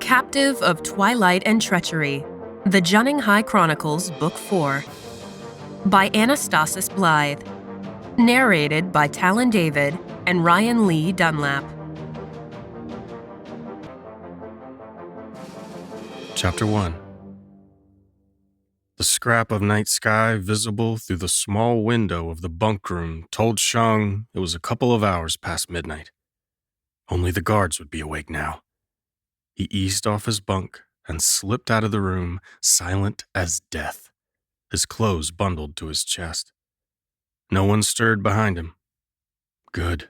Captive of Twilight and Treachery, The Junning High Chronicles, Book 4, by Anastasis Blythe, narrated by Talon David and Ryan Leigh Dunlap. Chapter 1. The scrap of night sky visible through the small window of the bunk room told Shang it was a couple of hours past midnight. Only the guards would be awake now. He eased off his bunk and slipped out of the room, silent as death, his clothes bundled to his chest. No one stirred behind him. Good.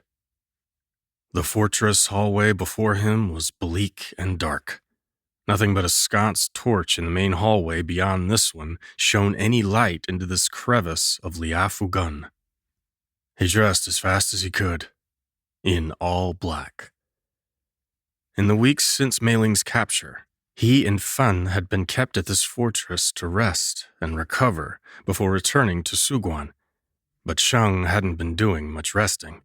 The fortress hallway before him was bleak and dark. Nothing but a sconce torch in the main hallway beyond this one shone any light into this crevice of Liafugun. He dressed as fast as he could, in all black. In the weeks since Meiling's capture, he and Fan had been kept at this fortress to rest and recover before returning to Suguan, but Shang hadn't been doing much resting.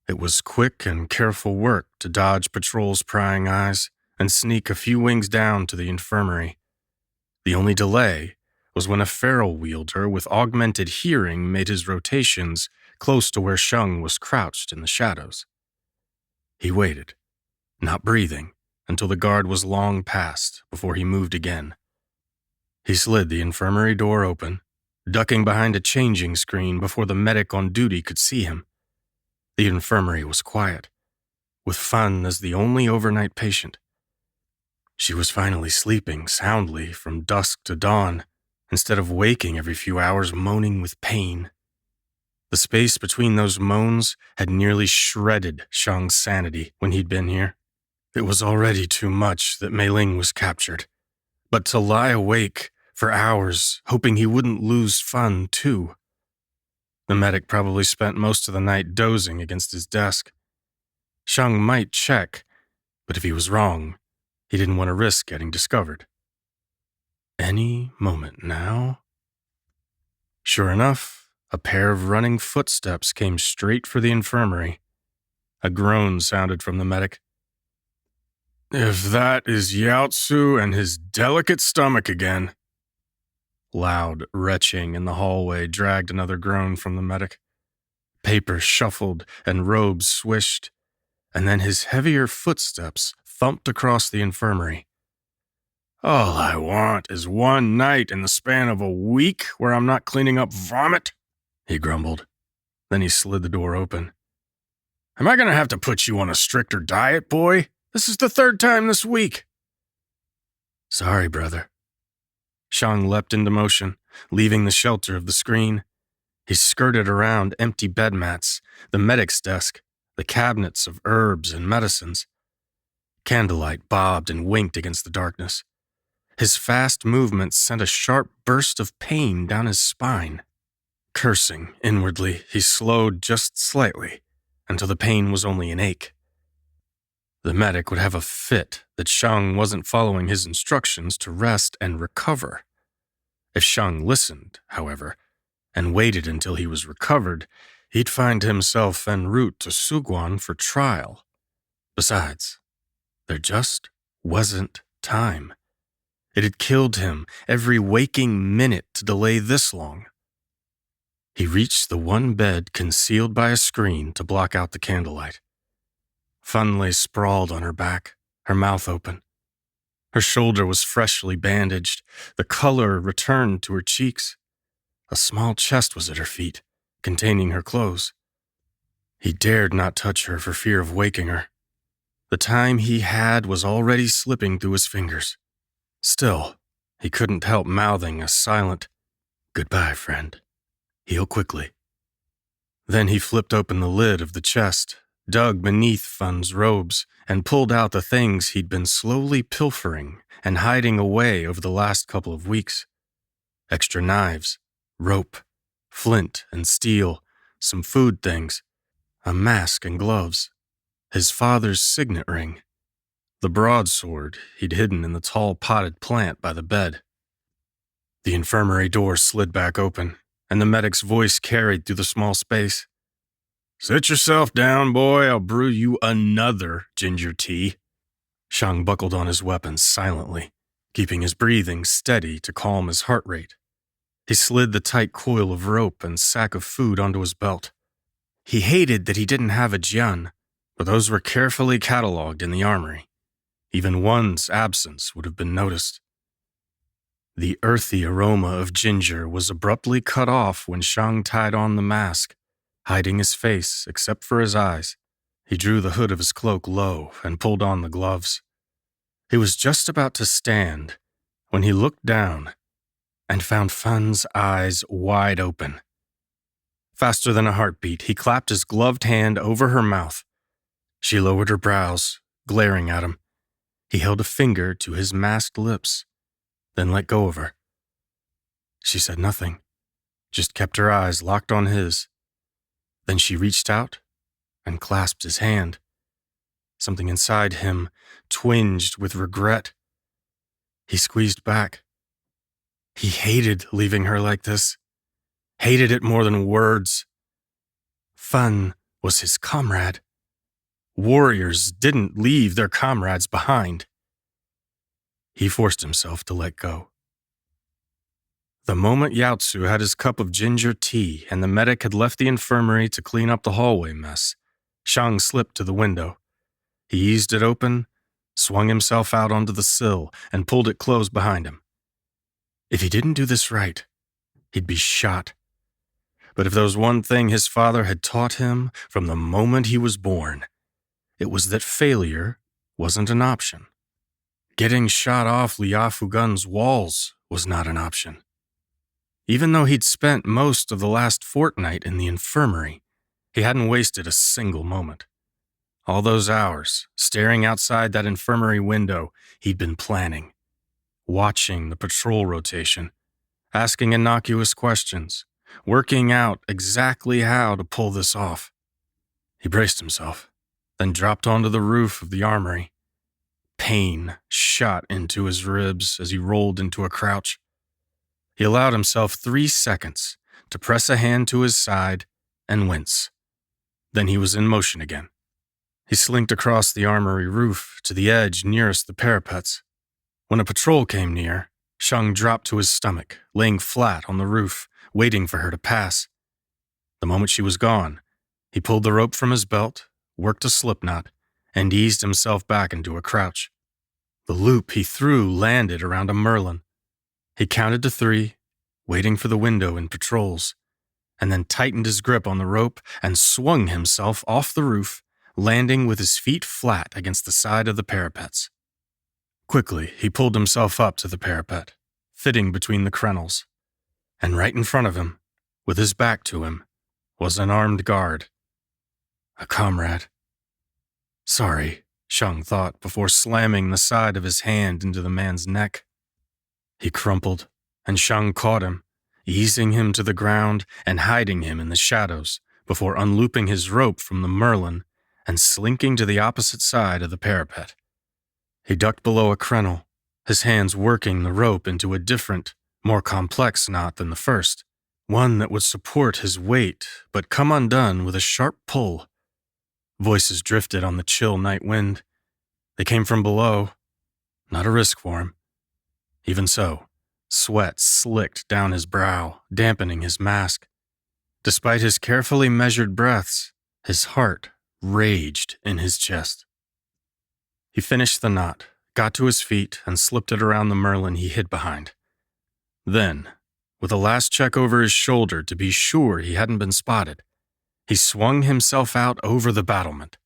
It was quick and careful work to dodge patrols' prying eyes and sneak a few wings down to the infirmary. The only delay was when a feral wielder with augmented hearing made his rotations close to where Shang was crouched in the shadows. He waited, not breathing, until the guard was long past before he moved again. He slid the infirmary door open, ducking behind a changing screen before the medic on duty could see him. The infirmary was quiet, with Fan as the only overnight patient. She was finally sleeping soundly from dusk to dawn, instead of waking every few hours moaning with pain. The space between those moans had nearly shredded Shang's sanity when he'd been here. It was already too much that Meiling was captured, but to lie awake for hours, hoping he wouldn't lose Fan too. The medic probably spent most of the night dozing against his desk. Shang might check, but if he was wrong, he didn't want to risk getting discovered. Any moment now? Sure enough, a pair of running footsteps came straight for the infirmary. A groan sounded from the medic. "If that is Yaotsu and his delicate stomach again." Loud retching in the hallway dragged another groan from the medic. Papers shuffled and robes swished, and then his heavier footsteps thumped across the infirmary. "All I want is one night in the span of a week where I'm not cleaning up vomit," he grumbled. Then he slid the door open. "Am I going to have to put you on a stricter diet, boy? This is the third time this week." "Sorry, brother." Shang leapt into motion, leaving the shelter of the screen. He skirted around empty bed mats, the medic's desk, the cabinets of herbs and medicines. Candlelight bobbed and winked against the darkness. His fast movements sent a sharp burst of pain down his spine. Cursing inwardly, he slowed just slightly until the pain was only an ache. The medic would have a fit that Shang wasn't following his instructions to rest and recover. If Shang listened, however, and waited until he was recovered, he'd find himself en route to Suguan for trial. Besides, there just wasn't time. It had killed him every waking minute to delay this long. He reached the one bed concealed by a screen to block out the candlelight. Fan lay sprawled on her back, her mouth open. Her shoulder was freshly bandaged. The color returned to her cheeks. A small chest was at her feet, containing her clothes. He dared not touch her for fear of waking her. The time he had was already slipping through his fingers. Still, he couldn't help mouthing a silent, "Goodbye, friend. Heal quickly." Then he flipped open the lid of the chest, dug beneath Fan's robes, and pulled out the things he'd been slowly pilfering and hiding away over the last couple of weeks. Extra knives, rope, flint and steel, some food things, a mask and gloves, his father's signet ring, the broadsword he'd hidden in the tall potted plant by the bed. The infirmary door slid back open, and the medic's voice carried through the small space. "Sit yourself down, boy. I'll brew you another ginger tea." Shang buckled on his weapons silently, keeping his breathing steady to calm his heart rate. He slid the tight coil of rope and sack of food onto his belt. He hated that he didn't have a jian, but those were carefully cataloged in the armory. Even one's absence would have been noticed. The earthy aroma of ginger was abruptly cut off when Shang tied on the mask, hiding his face except for his eyes. He drew the hood of his cloak low and pulled on the gloves. He was just about to stand when he looked down and found Fan's eyes wide open. Faster than a heartbeat, he clapped his gloved hand over her mouth. She lowered her brows, glaring at him. He held a finger to his masked lips, then let go of her. She said nothing, just kept her eyes locked on his. Then she reached out and clasped his hand. Something inside him twinged with regret. He squeezed back. He hated leaving her like this. Hated it more than words. Fan was his comrade. Warriors didn't leave their comrades behind. He forced himself to let go. The moment Yaotsu had his cup of ginger tea and the medic had left the infirmary to clean up the hallway mess, Shang slipped to the window. He eased it open, swung himself out onto the sill, and pulled it closed behind him. If he didn't do this right, he'd be shot. But if there was one thing his father had taught him from the moment he was born, it was that failure wasn't an option. Getting shot off Liafugun's walls was not an option. Even though he'd spent most of the last fortnight in the infirmary, he hadn't wasted a single moment. All those hours, staring outside that infirmary window, he'd been planning, watching the patrol rotation, asking innocuous questions, working out exactly how to pull this off. He braced himself, then dropped onto the roof of the armory. Pain shot into his ribs as he rolled into a crouch. He allowed himself 3 seconds to press a hand to his side and wince. Then he was in motion again. He slinked across the armory roof to the edge nearest the parapets. When a patrol came near, Shang dropped to his stomach, laying flat on the roof, waiting for her to pass. The moment she was gone, he pulled the rope from his belt, worked a slipknot, and eased himself back into a crouch. The loop he threw landed around a merlin. He counted to 3, waiting for the window in patrols, and then tightened his grip on the rope and swung himself off the roof, landing with his feet flat against the side of the parapets. Quickly, he pulled himself up to the parapet, fitting between the crenels, and right in front of him, with his back to him, was an armed guard. A comrade. Sorry, Shang thought before slamming the side of his hand into the man's neck. He crumpled, and Shang caught him, easing him to the ground and hiding him in the shadows before unlooping his rope from the merlin and slinking to the opposite side of the parapet. He ducked below a crenel, his hands working the rope into a different, more complex knot than the first, one that would support his weight but come undone with a sharp pull. Voices drifted on the chill night wind. They came from below. Not a risk for him. Even so, sweat slicked down his brow, dampening his mask. Despite his carefully measured breaths, his heart raged in his chest. He finished the knot, got to his feet, and slipped it around the merlin he hid behind. Then, with a last check over his shoulder to be sure he hadn't been spotted, he swung himself out over the battlement.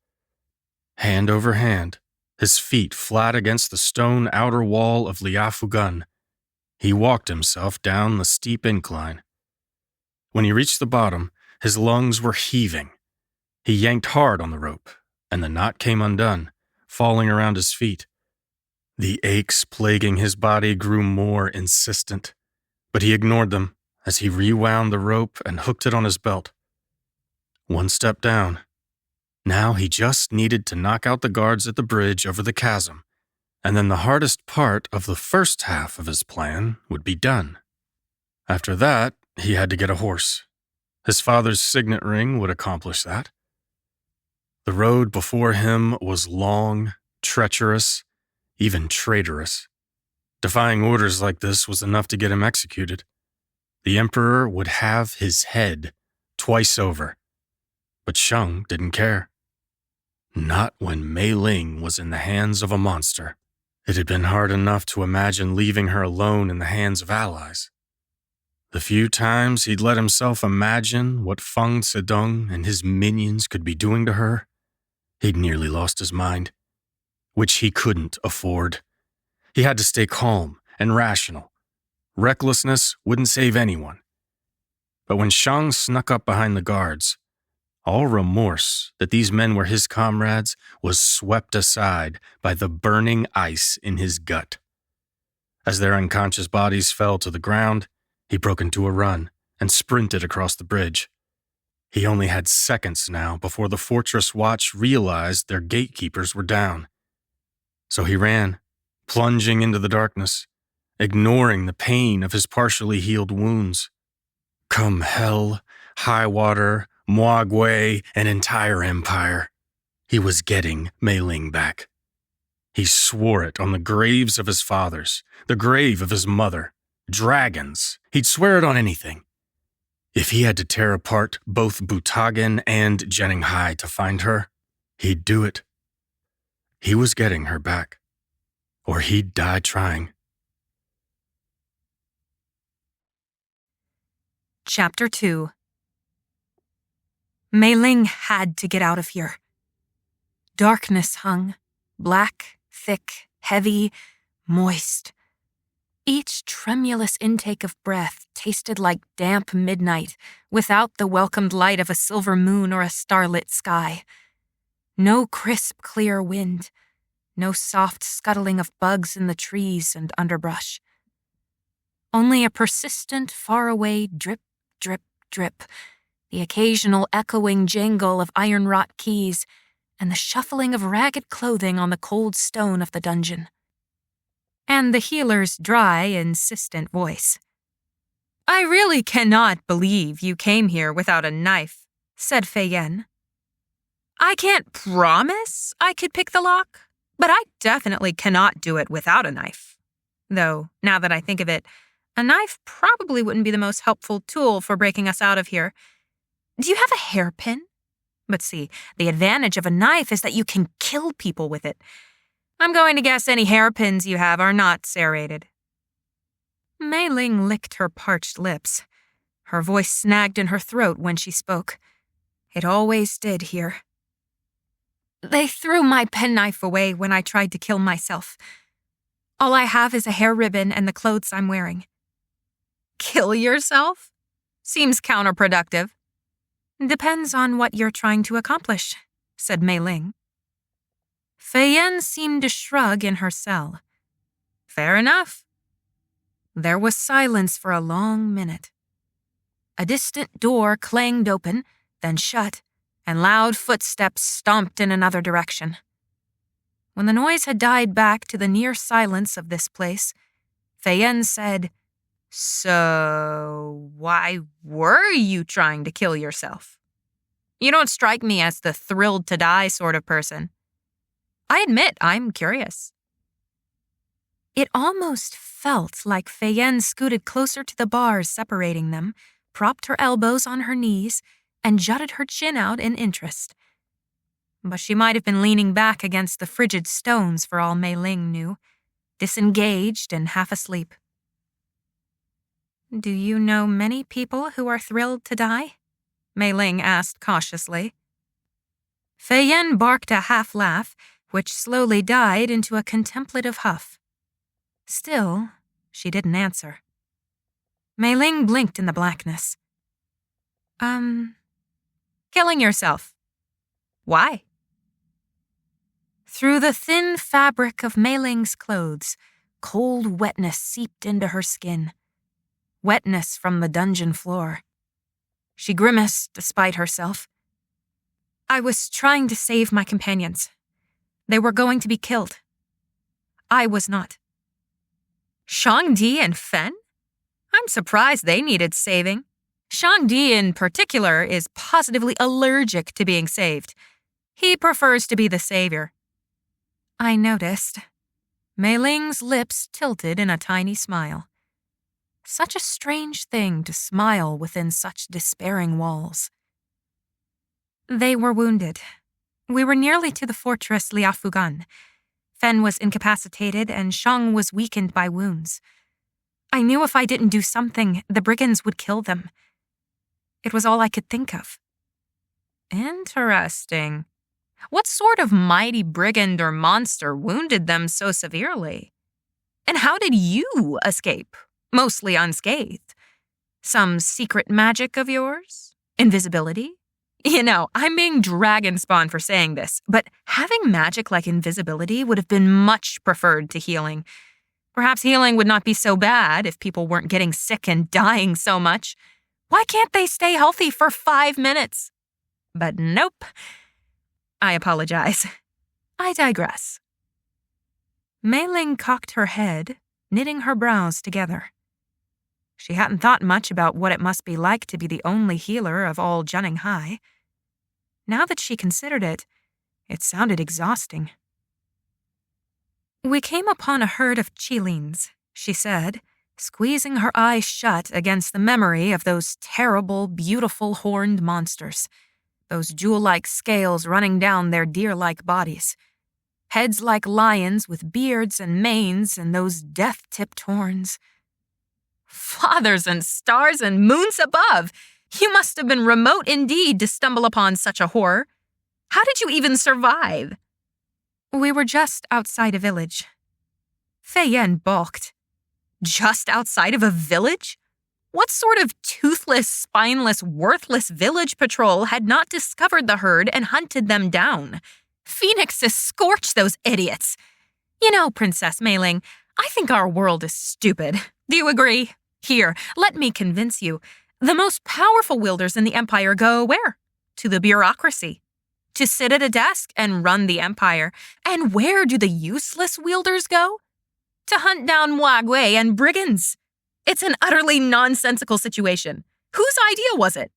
Hand over hand, his feet flat against the stone outer wall of Liafugun, he walked himself down the steep incline. When he reached the bottom, his lungs were heaving. He yanked hard on the rope, and the knot came undone, falling around his feet. The aches plaguing his body grew more insistent, but he ignored them as he rewound the rope and hooked it on his belt. One step down. Now he just needed to knock out the guards at the bridge over the chasm, and then the hardest part of the first half of his plan would be done. After that, he had to get a horse. His father's signet ring would accomplish that. The road before him was long, treacherous, even traitorous. Defying orders like this was enough to get him executed. The Emperor would have his head twice over. But Shang didn't care. Not when Meiling was in the hands of a monster. It had been hard enough to imagine leaving her alone in the hands of allies. The few times he'd let himself imagine what Fang Zedong and his minions could be doing to her, he'd nearly lost his mind, which he couldn't afford. He had to stay calm and rational. Recklessness wouldn't save anyone. But when Shang snuck up behind the guards, all remorse that these men were his comrades was swept aside by the burning ice in his gut. As their unconscious bodies fell to the ground, he broke into a run and sprinted across the bridge. He only had seconds now before the fortress watch realized their gatekeepers were down. So he ran, plunging into the darkness, ignoring the pain of his partially healed wounds. Come hell, high water, Muagway, an entire empire, he was getting Meiling back. He swore it on the graves of his fathers, the grave of his mother, dragons. He'd swear it on anything. If he had to tear apart both Butagan and Jenninghai to find her, he'd do it. He was getting her back, or he'd die trying. Chapter 2. Meiling had to get out of here. Darkness hung, black, thick, heavy, moist. Each tremulous intake of breath tasted like damp midnight without the welcomed light of a silver moon or a starlit sky. No crisp, clear wind. No soft scuttling of bugs in the trees and underbrush. Only a persistent, faraway drip, drip, drip, the occasional echoing jangle of iron-wrought keys, and the shuffling of ragged clothing on the cold stone of the dungeon. And the healer's dry, insistent voice. "I really cannot believe you came here without a knife," said Fei Yan. "I can't promise I could pick the lock, but I definitely cannot do it without a knife. Though, now that I think of it, a knife probably wouldn't be the most helpful tool for breaking us out of here. Do you have a hairpin? But see, the advantage of a knife is that you can kill people with it. I'm going to guess any hairpins you have are not serrated." Meiling licked her parched lips. Her voice snagged in her throat when she spoke. It always did here. "They threw my penknife away when I tried to kill myself. All I have is a hair ribbon and the clothes I'm wearing." "Kill yourself? Seems counterproductive." "Depends on what you're trying to accomplish," said Meiling. Fei Yan seemed to shrug in her cell. "Fair enough." There was silence for a long minute. A distant door clanged open, then shut, and loud footsteps stomped in another direction. When the noise had died back to the near silence of this place, Fei Yan said, "So, why were you trying to kill yourself? You don't strike me as the thrilled to die sort of person. I admit I'm curious." It almost felt like Fei Yan scooted closer to the bars separating them, propped her elbows on her knees, and jutted her chin out in interest. But she might have been leaning back against the frigid stones for all Meiling knew, disengaged and half asleep. "Do you know many people who are thrilled to die?" Meiling asked cautiously. Fei Yan barked a half-laugh, which slowly died into a contemplative huff. Still, she didn't answer. Meiling blinked in the blackness. Killing yourself. Why?" Through the thin fabric of Meiling's clothes, cold wetness seeped into her skin. Wetness from the dungeon floor. She grimaced despite herself. "I was trying to save my companions. They were going to be killed. I was not." "Shang-Di and Fen? I'm surprised they needed saving. Shang-Di in particular is positively allergic to being saved. He prefers to be the savior." "I noticed. Meiling's lips tilted in a tiny smile. Such a strange thing to smile within such despairing walls. They were wounded. We were nearly to the fortress Liafugan. Fen was incapacitated and Shang was weakened by wounds. I knew if I didn't do something, the brigands would kill them. It was all I could think of. Interesting. What sort of mighty brigand or monster wounded them so severely? And how did you escape, mostly unscathed? Some secret magic of yours? Invisibility? You know, I'm being dragon spawn for saying this, but having magic like invisibility would have been much preferred to healing. Perhaps healing would not be so bad if people weren't getting sick and dying so much. Why can't they stay healthy for 5 minutes? But nope. I apologize. I digress. Meiling cocked her head, knitting her brows together. She hadn't thought much about what it must be like to be the only healer of all Junning High. Now that she considered it, it sounded exhausting. We came upon a herd of Qilins, she said, squeezing her eyes shut against the memory of those terrible, beautiful horned monsters, those jewel-like scales running down their deer-like bodies, heads like lions with beards and manes and those death-tipped horns. Fathers and stars and moons above! You must have been remote indeed to stumble upon such a horror. How did you even survive? We were just outside a village. Fei Yan balked. Just outside of a village? What sort of toothless, spineless, worthless village patrol had not discovered the herd and hunted them down? Phoenixes scorch those idiots. You know, Princess Meiling, I think our world is stupid. Do you agree? Here, let me convince you. The most powerful wielders in the Empire go where? To the bureaucracy. To sit at a desk and run the Empire. And where do the useless wielders go? To hunt down Wagway and brigands. It's an utterly nonsensical situation. Whose idea was it?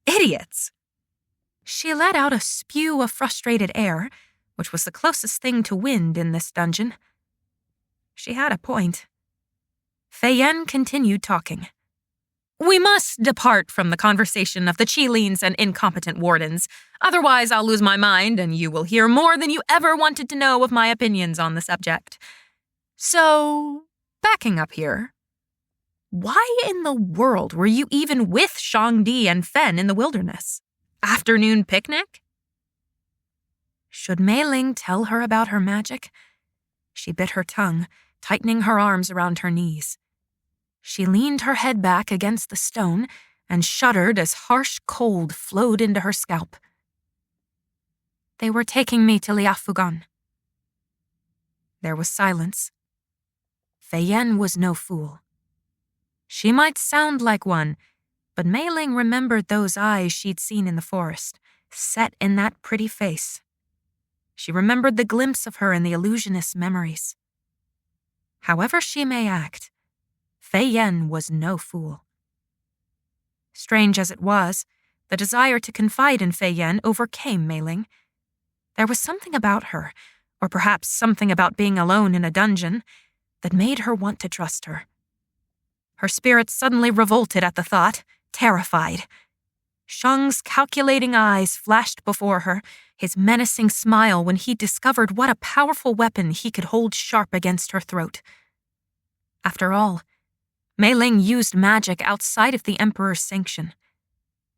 Idiots. She let out a spew of frustrated air, which was the closest thing to wind in this dungeon. She had a point. Fei Yan continued talking. We must depart from the conversation of the Qilins and incompetent wardens. Otherwise, I'll lose my mind and you will hear more than you ever wanted to know of my opinions on the subject. So, backing up here, why in the world were you even with Shangdi and Fen in the wilderness? Afternoon picnic? Should Meiling tell her about her magic? She bit her tongue, tightening her arms around her knees. She leaned her head back against the stone and shuddered as harsh cold flowed into her scalp. They were taking me to Liafugan. There was silence. Fei Yan was no fool. She might sound like one, but Meiling remembered those eyes she'd seen in the forest, set in that pretty face. She remembered the glimpse of her in the illusionist's memories. However she may act, Fei Yan was no fool. Strange as it was, the desire to confide in Fei Yan overcame Meiling. There was something about her, or perhaps something about being alone in a dungeon, that made her want to trust her. Her spirit suddenly revolted at the thought, terrified. Shang's calculating eyes flashed before her, his menacing smile when he discovered what a powerful weapon he could hold sharp against her throat. After all, Meiling used magic outside of the Emperor's sanction.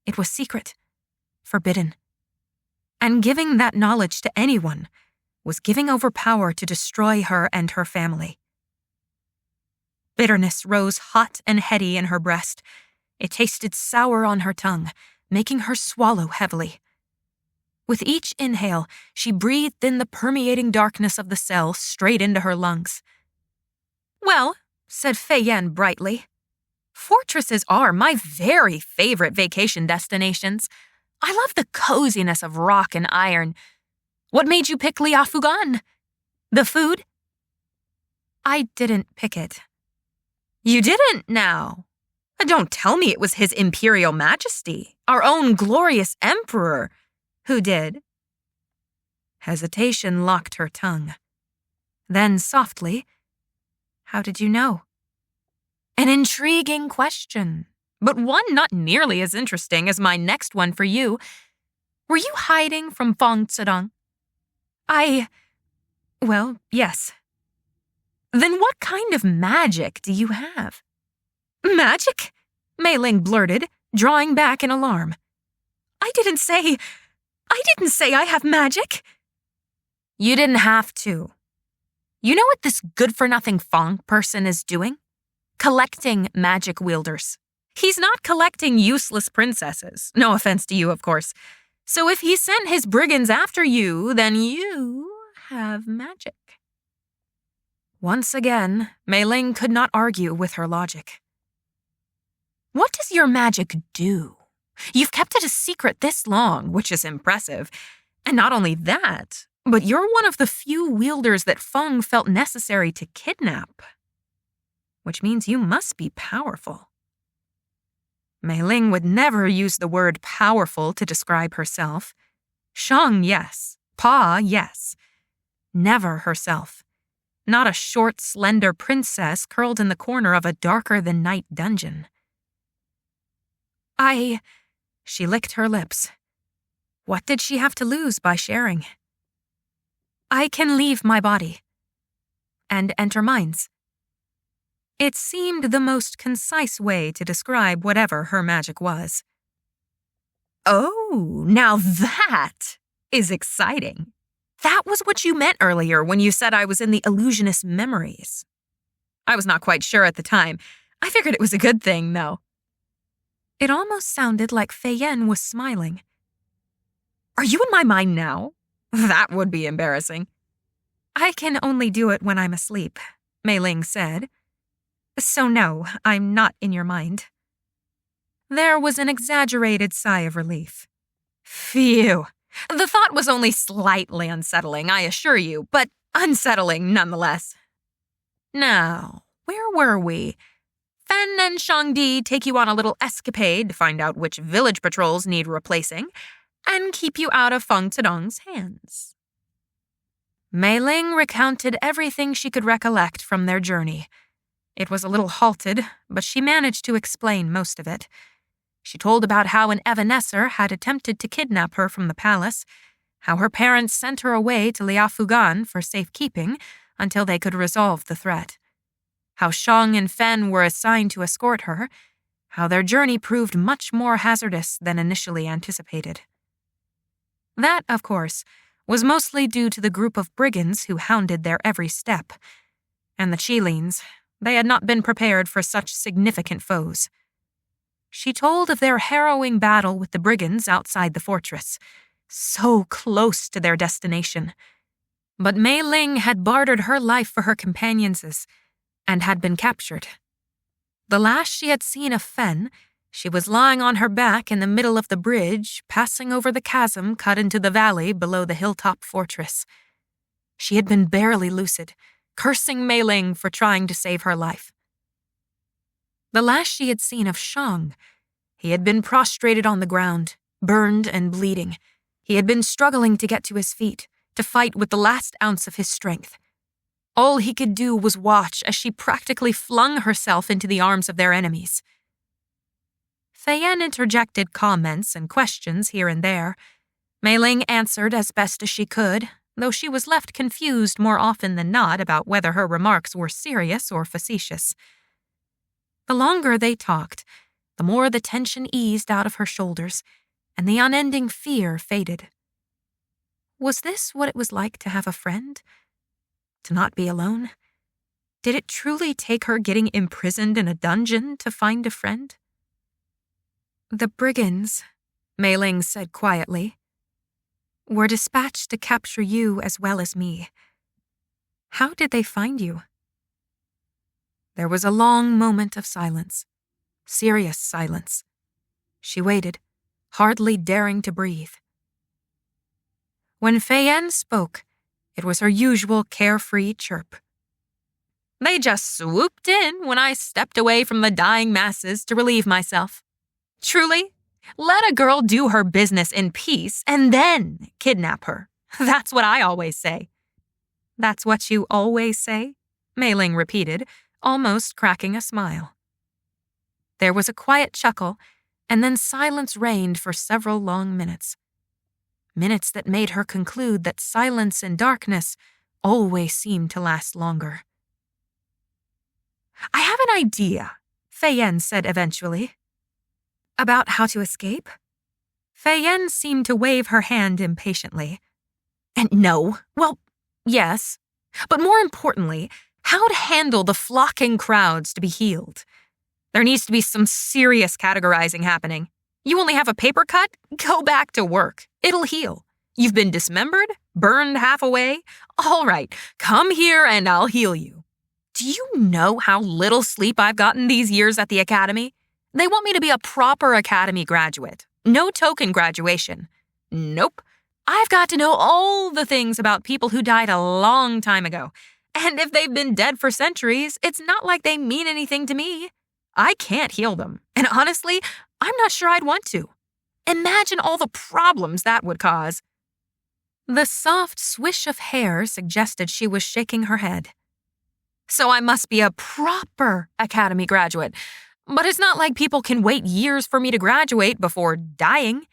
It was secret, forbidden. And giving that knowledge to anyone was giving over power to destroy her and her family. Bitterness rose hot and heady in her breast. It tasted sour on her tongue, making her swallow heavily. With each inhale, she breathed in the permeating darkness of the cell straight into her lungs. Well, said Fei Yan brightly, fortresses are my very favorite vacation destinations. I love the coziness of rock and iron. What made you pick Liafugan? The food? I didn't pick it. You didn't now? Don't tell me it was His Imperial Majesty, our own glorious Emperor, who did. Hesitation locked her tongue. Then softly, "How did you know?" "An intriguing question, but one not nearly as interesting as my next one for you. Were you hiding from Fang Zedong?" Well, yes." "Then what kind of magic do you have?" "Magic?" Meiling blurted, drawing back in alarm. I didn't say I have magic." "You didn't have to. You know what this good-for-nothing Fang person is doing? Collecting magic wielders. He's not collecting useless princesses. No offense to you, of course. So if he sent his brigands after you, then you have magic." Once again, Meiling could not argue with her logic. "What does your magic do? You've kept it a secret this long, which is impressive. And not only that, but you're one of the few wielders that Feng felt necessary to kidnap. Which means you must be powerful." Meiling would never use the word powerful to describe herself. Shang, yes. Pa, yes. Never herself. Not a short, slender princess curled in the corner of a darker-than-night dungeon. She licked her lips. What did she have to lose by sharing? "I can leave my body. And enter minds." It seemed the most concise way to describe whatever her magic was. "Oh, now that is exciting. That was what you meant earlier when you said I was in the illusionist's memories." I was not quite sure at the time. I figured it was a good thing, though. It almost sounded like Feiyan was smiling. "Are you in my mind now? That would be embarrassing." "I can only do it when I'm asleep," Meiling said. "So no, I'm not in your mind." There was an exaggerated sigh of relief. Phew. The thought was only slightly unsettling, I assure you, but unsettling nonetheless. Now, where were we? Fen and Shangdi take you on a little escapade to find out which village patrols need replacing, and keep you out of Fang Zedong's hands. Meiling recounted everything she could recollect from their journey. It was a little halted, but she managed to explain most of it. She told about how an Evanescer had attempted to kidnap her from the palace, how her parents sent her away to Liafugan for safekeeping until they could resolve the threat, how Shang and Fen were assigned to escort her, how their journey proved much more hazardous than initially anticipated. That, of course, was mostly due to the group of brigands who hounded their every step. And the Qilins, they had not been prepared for such significant foes. She told of their harrowing battle with the brigands outside the fortress, so close to their destination. But Meiling had bartered her life for her companions' and had been captured. The last she had seen of Fen, she was lying on her back in the middle of the bridge, passing over the chasm cut into the valley below the hilltop fortress. She had been barely lucid, cursing Meiling for trying to save her life. The last she had seen of Shang, he had been prostrated on the ground, burned and bleeding. He had been struggling to get to his feet, to fight with the last ounce of his strength. All he could do was watch as she practically flung herself into the arms of their enemies. Feiyan interjected comments and questions here and there. Meiling answered as best as she could, though she was left confused more often than not about whether her remarks were serious or facetious. The longer they talked, the more the tension eased out of her shoulders, and the unending fear faded. Was this what it was like to have a friend? To not be alone? Did it truly take her getting imprisoned in a dungeon to find a friend? "The brigands," Meiling said quietly, "were dispatched to capture you as well as me. How did they find you?" There was a long moment of silence. Serious silence. She waited, hardly daring to breathe. When Feiyan spoke, it was her usual carefree chirp. "They just swooped in when I stepped away from the dying masses to relieve myself. Truly, let a girl do her business in peace and then kidnap her. That's what I always say." That's what you always say? Meiling repeated, almost cracking a smile. There was a quiet chuckle, and then silence reigned for several long minutes. Minutes that made her conclude that silence and darkness always seemed to last longer. I have an idea, Fei-Yen said eventually. About how to escape? Fei-Yen seemed to wave her hand impatiently. And no, well, yes, but more importantly, how to handle the flocking crowds to be healed. There needs to be some serious categorizing happening. You only have a paper cut? Go back to work. It'll heal. You've been dismembered? Burned half away? All right, come here and I'll heal you. Do you know how little sleep I've gotten these years at the academy? They want me to be a proper academy graduate. No token graduation. Nope. I've got to know all the things about people who died a long time ago. And if they've been dead for centuries, it's not like they mean anything to me. I can't heal them. And honestly, I'm not sure I'd want to. Imagine all the problems that would cause. The soft swish of hair suggested she was shaking her head. So I must be a proper academy graduate. But it's not like people can wait years for me to graduate before dying.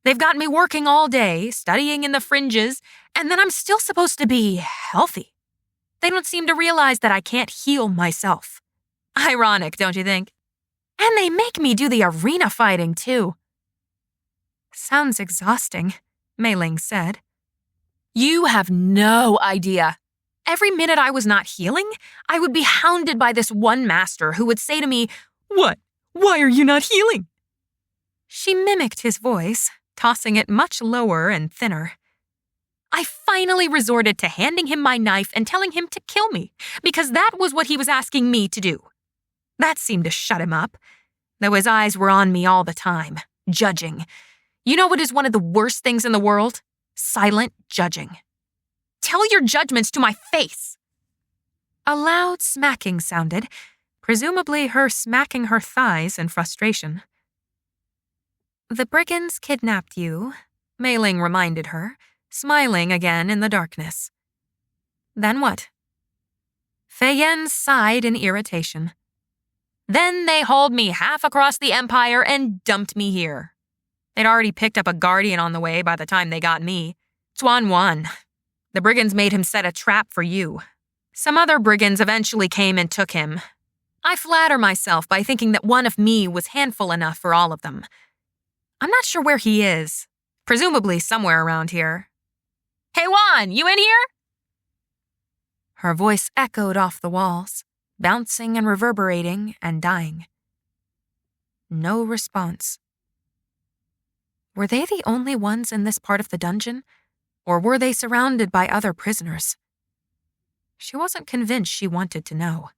They've got me working all day, studying in the fringes, and then I'm still supposed to be healthy. They don't seem to realize that I can't heal myself. Ironic, don't you think? And they make me do the arena fighting, too. Sounds exhausting, Meiling said. You have no idea. Every minute I was not healing, I would be hounded by this one master who would say to me, "What? Why are you not healing?" She mimicked his voice, tossing it much lower and thinner. I finally resorted to handing him my knife and telling him to kill me, because that was what he was asking me to do. That seemed to shut him up, though his eyes were on me all the time, judging. You know what is one of the worst things in the world? Silent judging. Tell your judgments to my face. A loud smacking sounded, presumably her smacking her thighs in frustration. The brigands kidnapped you, Meiling reminded her, smiling again in the darkness. Then what? Fei-Yen sighed in irritation. Then they hauled me half across the empire and dumped me here. They'd already picked up a guardian on the way by the time they got me. Chuan. The brigands made him set a trap for you. Some other brigands eventually came and took him. I flatter myself by thinking that one of me was handful enough for all of them. I'm not sure where he is. Presumably somewhere around here. Hey, Juan, you in here? Her voice echoed off the walls, bouncing and reverberating and dying. No response. Were they the only ones in this part of the dungeon, or were they surrounded by other prisoners? She wasn't convinced she wanted to know.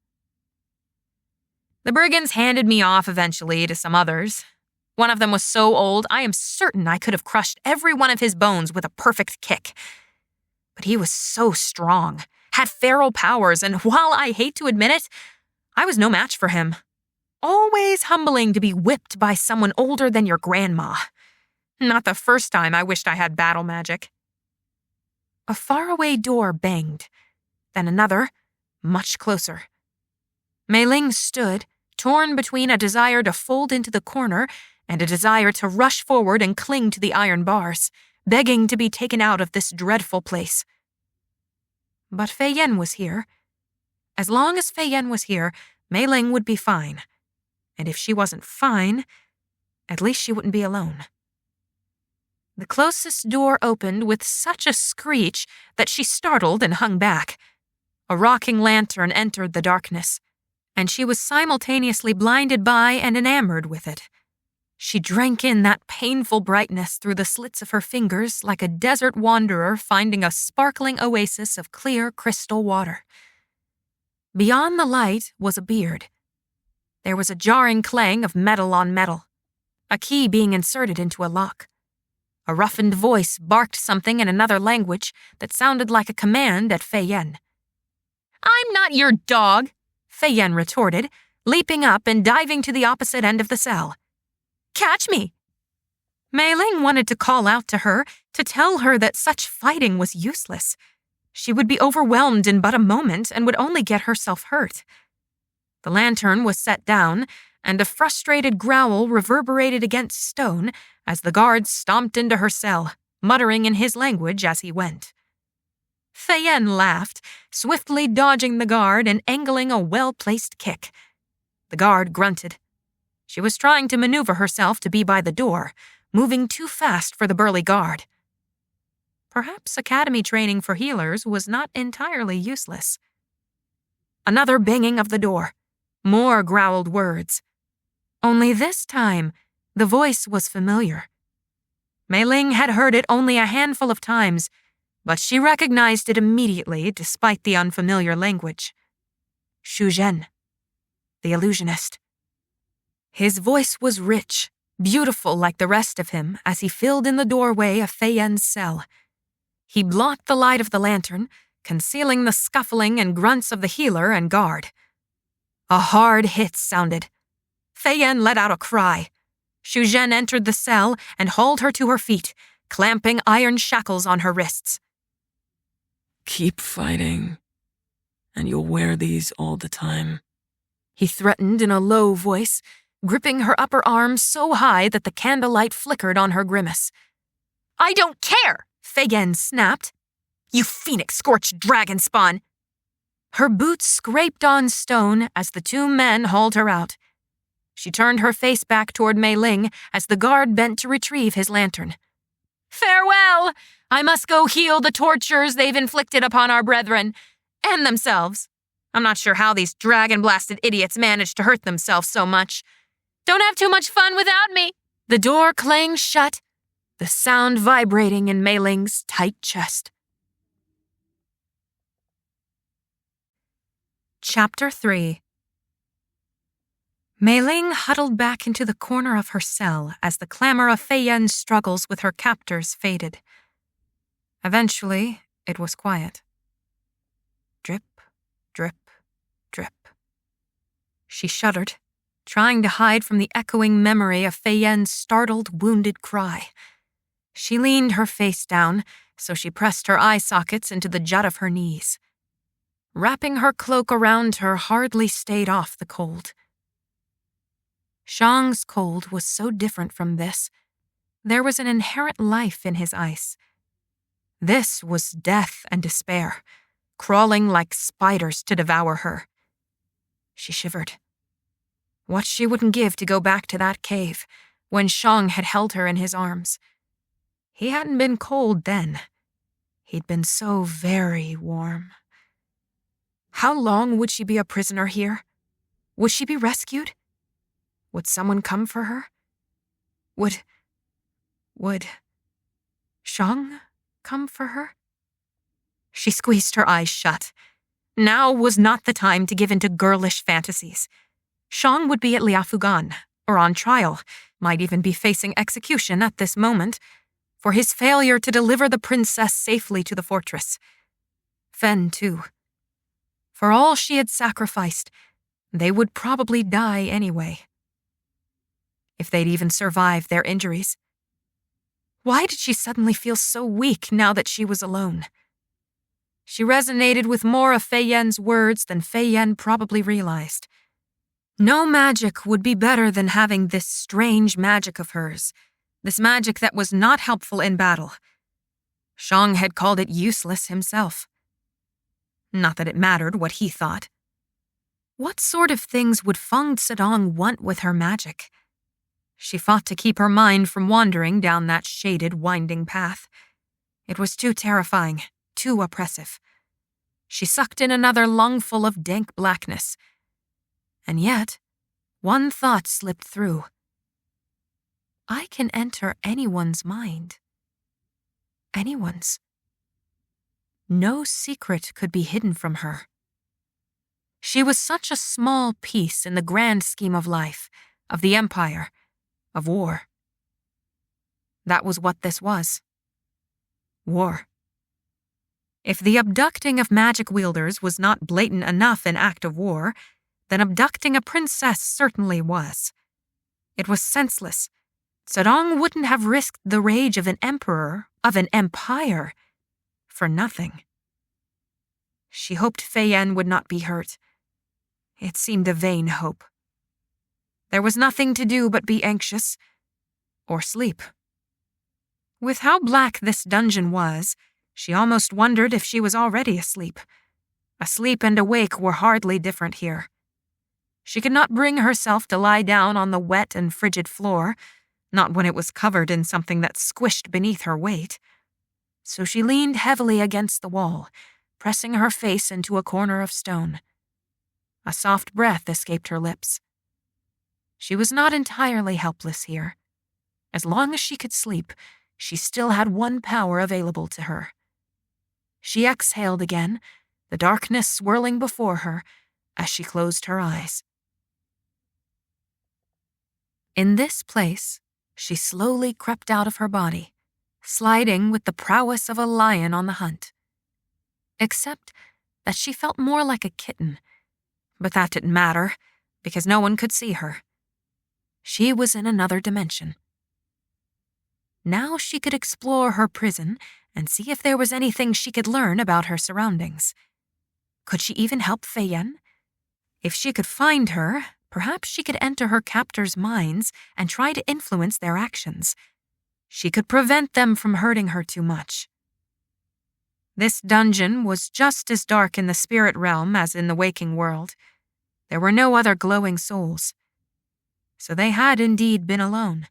The brigands handed me off eventually to some others. One of them was so old, I am certain I could have crushed every one of his bones with a perfect kick. But he was so strong, had feral powers, and while I hate to admit it, I was no match for him. Always humbling to be whipped by someone older than your grandma. Not the first time I wished I had battle magic. A faraway door banged, then another, much closer. Meiling stood, torn between a desire to fold into the corner and a desire to rush forward and cling to the iron bars, begging to be taken out of this dreadful place. But Fei-Yen was here. As long as Fei-Yen was here, Meiling would be fine. And if she wasn't fine, at least she wouldn't be alone. The closest door opened with such a screech that she startled and hung back. A rocking lantern entered the darkness, and she was simultaneously blinded by and enamored with it. She drank in that painful brightness through the slits of her fingers like a desert wanderer finding a sparkling oasis of clear crystal water. Beyond the light was a beard. There was a jarring clang of metal on metal, a key being inserted into a lock. A roughened voice barked something in another language that sounded like a command at Fei-Yen. "I'm not your dog," Fei-Yen retorted, leaping up and diving to the opposite end of the cell. "Catch me!" Meiling wanted to call out to her, to tell her that such fighting was useless, She would be overwhelmed in but a moment and would only get herself hurt. The lantern was set down, and a frustrated growl reverberated against stone as the guard stomped into her cell, muttering in his language as he went. Feyen laughed, swiftly dodging the guard and angling a well-placed kick. The guard grunted. She was trying to maneuver herself to be by the door, moving too fast for the burly guard. Perhaps academy training for healers was not entirely useless. Another banging of the door. More growled words. Only this time, the voice was familiar. Meiling had heard it only a handful of times, but she recognized it immediately despite the unfamiliar language. Shu Zhen, the illusionist. His voice was rich, beautiful like the rest of him as he filled in the doorway of Feyen's cell. He blocked the light of the lantern, concealing the scuffling and grunts of the healer and guard. A hard hit sounded. Feyen let out a cry. Shu Zhen entered the cell and hauled her to her feet, clamping iron shackles on her wrists. Keep fighting, and you'll wear these all the time, he threatened in a low voice, gripping her upper arm so high that the candlelight flickered on her grimace. I don't care, Feyen snapped. You phoenix-scorched dragon spawn. Her boots scraped on stone as the two men hauled her out. She turned her face back toward Meiling as the guard bent to retrieve his lantern. Farewell! I must go heal the tortures they've inflicted upon our brethren, and themselves. I'm not sure how these dragon-blasted idiots managed to hurt themselves so much. Don't have too much fun without me. The door clanged shut, the sound vibrating in Meiling's tight chest. Chapter 3. Meiling huddled back into the corner of her cell as the clamor of Feyen's struggles with her captors faded. Eventually, it was quiet. Drip, drip, drip. She shuddered, trying to hide from the echoing memory of Feyen's startled, wounded cry. She leaned her face down, so she pressed her eye sockets into the jut of her knees. Wrapping her cloak around her hardly stayed off the cold. Shang's cold was so different from this. There was an inherent life in his ice. This was death and despair, crawling like spiders to devour her. She shivered. What she wouldn't give to go back to that cave, when Shang had held her in his arms. He hadn't been cold then. He'd been so very warm. How long would she be a prisoner here? Would she be rescued? Would someone come for her? Would Shang come for her? She squeezed her eyes shut. Now was not the time to give in to girlish fantasies. Shang would be at Liafugan, or on trial, might even be facing execution at this moment, for his failure to deliver the princess safely to the fortress. Fen, too. For all she had sacrificed, they would probably die anyway. If they'd even survived their injuries. Why did she suddenly feel so weak now that she was alone? She resonated with more of Feyen's words than Feyen probably realized. No magic would be better than having this strange magic of hers, this magic that was not helpful in battle. Shang had called it useless himself. Not that it mattered what he thought. What sort of things would Fang Zedong want with her magic? She fought to keep her mind from wandering down that shaded, winding path. It was too terrifying, too oppressive. She sucked in another lungful of dank blackness. And yet, one thought slipped through. I can enter anyone's mind. Anyone's. No secret could be hidden from her. She was such a small piece in the grand scheme of life, of the empire, of war. That was what this was. War. If the abducting of magic wielders was not blatant enough an act of war, then abducting a princess certainly was. It was senseless. Zedong wouldn't have risked the rage of an emperor, of an empire, for nothing. She hoped Fei-Yen would not be hurt. It seemed a vain hope. There was nothing to do but be anxious, or sleep. With how black this dungeon was, she almost wondered if she was already asleep. Asleep and awake were hardly different here. She could not bring herself to lie down on the wet and frigid floor, not when it was covered in something that squished beneath her weight. So she leaned heavily against the wall, pressing her face into a corner of stone. A soft breath escaped her lips. She was not entirely helpless here. As long as she could sleep, she still had one power available to her. She exhaled again, the darkness swirling before her as she closed her eyes. In this place, she slowly crept out of her body, sliding with the prowess of a lion on the hunt. Except that she felt more like a kitten, but that didn't matter, because no one could see her. She was in another dimension. Now she could explore her prison and see if there was anything she could learn about her surroundings. Could she even help Fei-Yen? If she could find her, perhaps she could enter her captors' minds and try to influence their actions. She could prevent them from hurting her too much. This dungeon was just as dark in the spirit realm as in the waking world. There were no other glowing souls. So they had indeed been alone,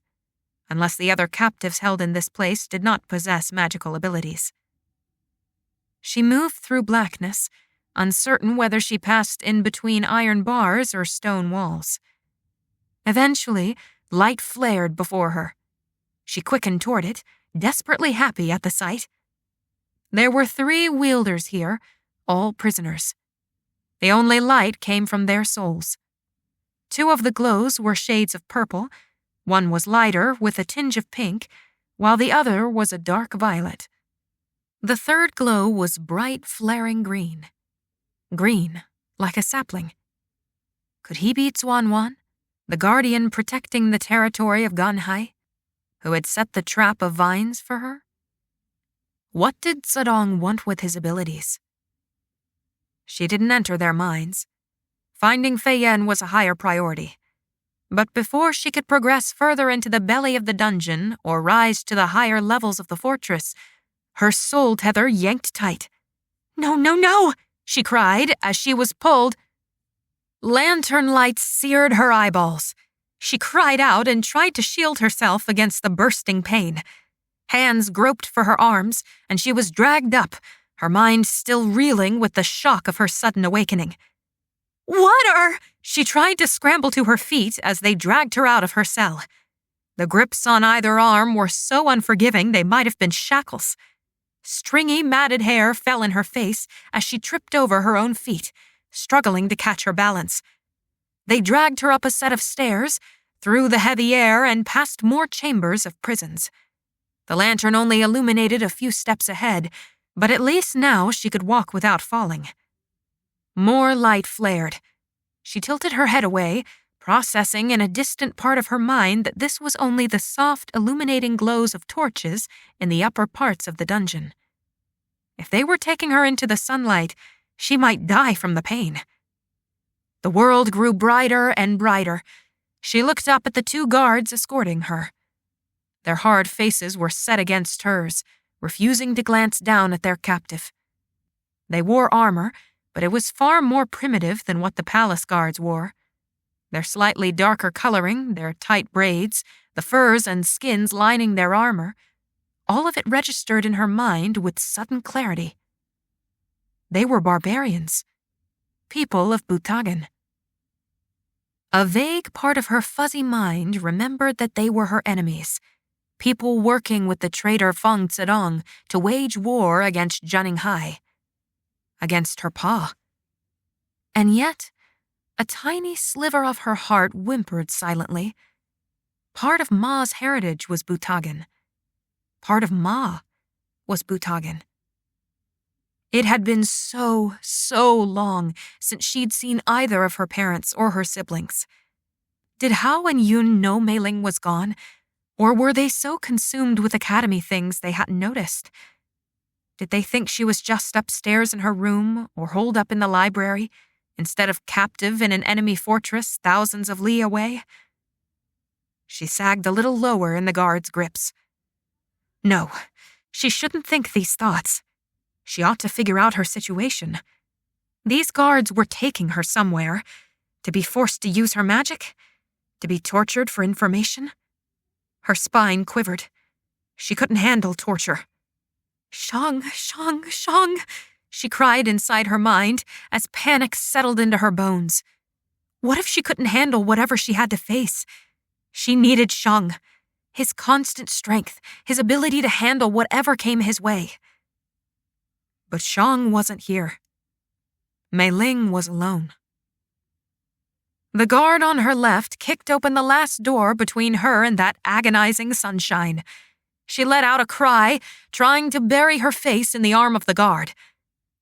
unless the other captives held in this place did not possess magical abilities. She moved through blackness, uncertain whether she passed in between iron bars or stone walls. Eventually, light flared before her. She quickened toward it, desperately happy at the sight. There were 3 wielders here, all prisoners. The only light came from their souls. 2 of the glows were shades of purple, one was lighter with a tinge of pink, while the other was a dark violet. The third glow was bright, flaring green. Green, like a sapling. Could he be Zhuan-Wan, the guardian protecting the territory of Ganhai, who had set the trap of vines for her? What did Zedong want with his abilities? She didn't enter their minds. Finding Fei-Yen was a higher priority. But before she could progress further into the belly of the dungeon or rise to the higher levels of the fortress, her soul tether yanked tight. "No, no, no!" she cried as she was pulled. Lantern lights seared her eyeballs. She cried out and tried to shield herself against the bursting pain. Hands groped for her arms, and she was dragged up, her mind still reeling with the shock of her sudden awakening. "Water!" She tried to scramble to her feet as they dragged her out of her cell. The grips on either arm were so unforgiving they might have been shackles. Stringy, matted hair fell in her face as she tripped over her own feet, struggling to catch her balance. They dragged her up a set of stairs, through the heavy air and past more chambers of prisons. The lantern only illuminated a few steps ahead, but at least now she could walk without falling. More light flared. She tilted her head away, processing in a distant part of her mind that this was only the soft, illuminating glows of torches in the upper parts of the dungeon. If they were taking her into the sunlight, she might die from the pain. The world grew brighter and brighter. She looked up at the 2 guards escorting her. Their hard faces were set against hers, refusing to glance down at their captive. They wore armor, but it was far more primitive than what the palace guards wore. Their slightly darker coloring, their tight braids, the furs and skins lining their armor, all of it registered in her mind with sudden clarity. They were barbarians, people of Butagan. A vague part of her fuzzy mind remembered that they were her enemies, people working with the traitor Fang Zedong to wage war against Ganhai, against her pa. And yet, a tiny sliver of her heart whimpered silently. Part of Ma's heritage was Butagan. Part of Ma was Butagan. It had been so long since she'd seen either of her parents or her siblings. Did Hao and Yun know Meiling was gone, or were they so consumed with academy things they hadn't noticed? Did they think she was just upstairs in her room or holed up in the library, instead of captive in an enemy fortress thousands of li away? She sagged a little lower in the guard's grips. No, she shouldn't think these thoughts. She ought to figure out her situation. These guards were taking her somewhere. To be forced to use her magic? To be tortured for information? Her spine quivered. She couldn't handle torture. Shang, Shang, Shang, she cried inside her mind as panic settled into her bones. What if she couldn't handle whatever she had to face? She needed Shang, his constant strength, his ability to handle whatever came his way. But Shang wasn't here. Meiling was alone. The guard on her left kicked open the last door between her and that agonizing sunshine. She let out a cry, trying to bury her face in the arm of the guard.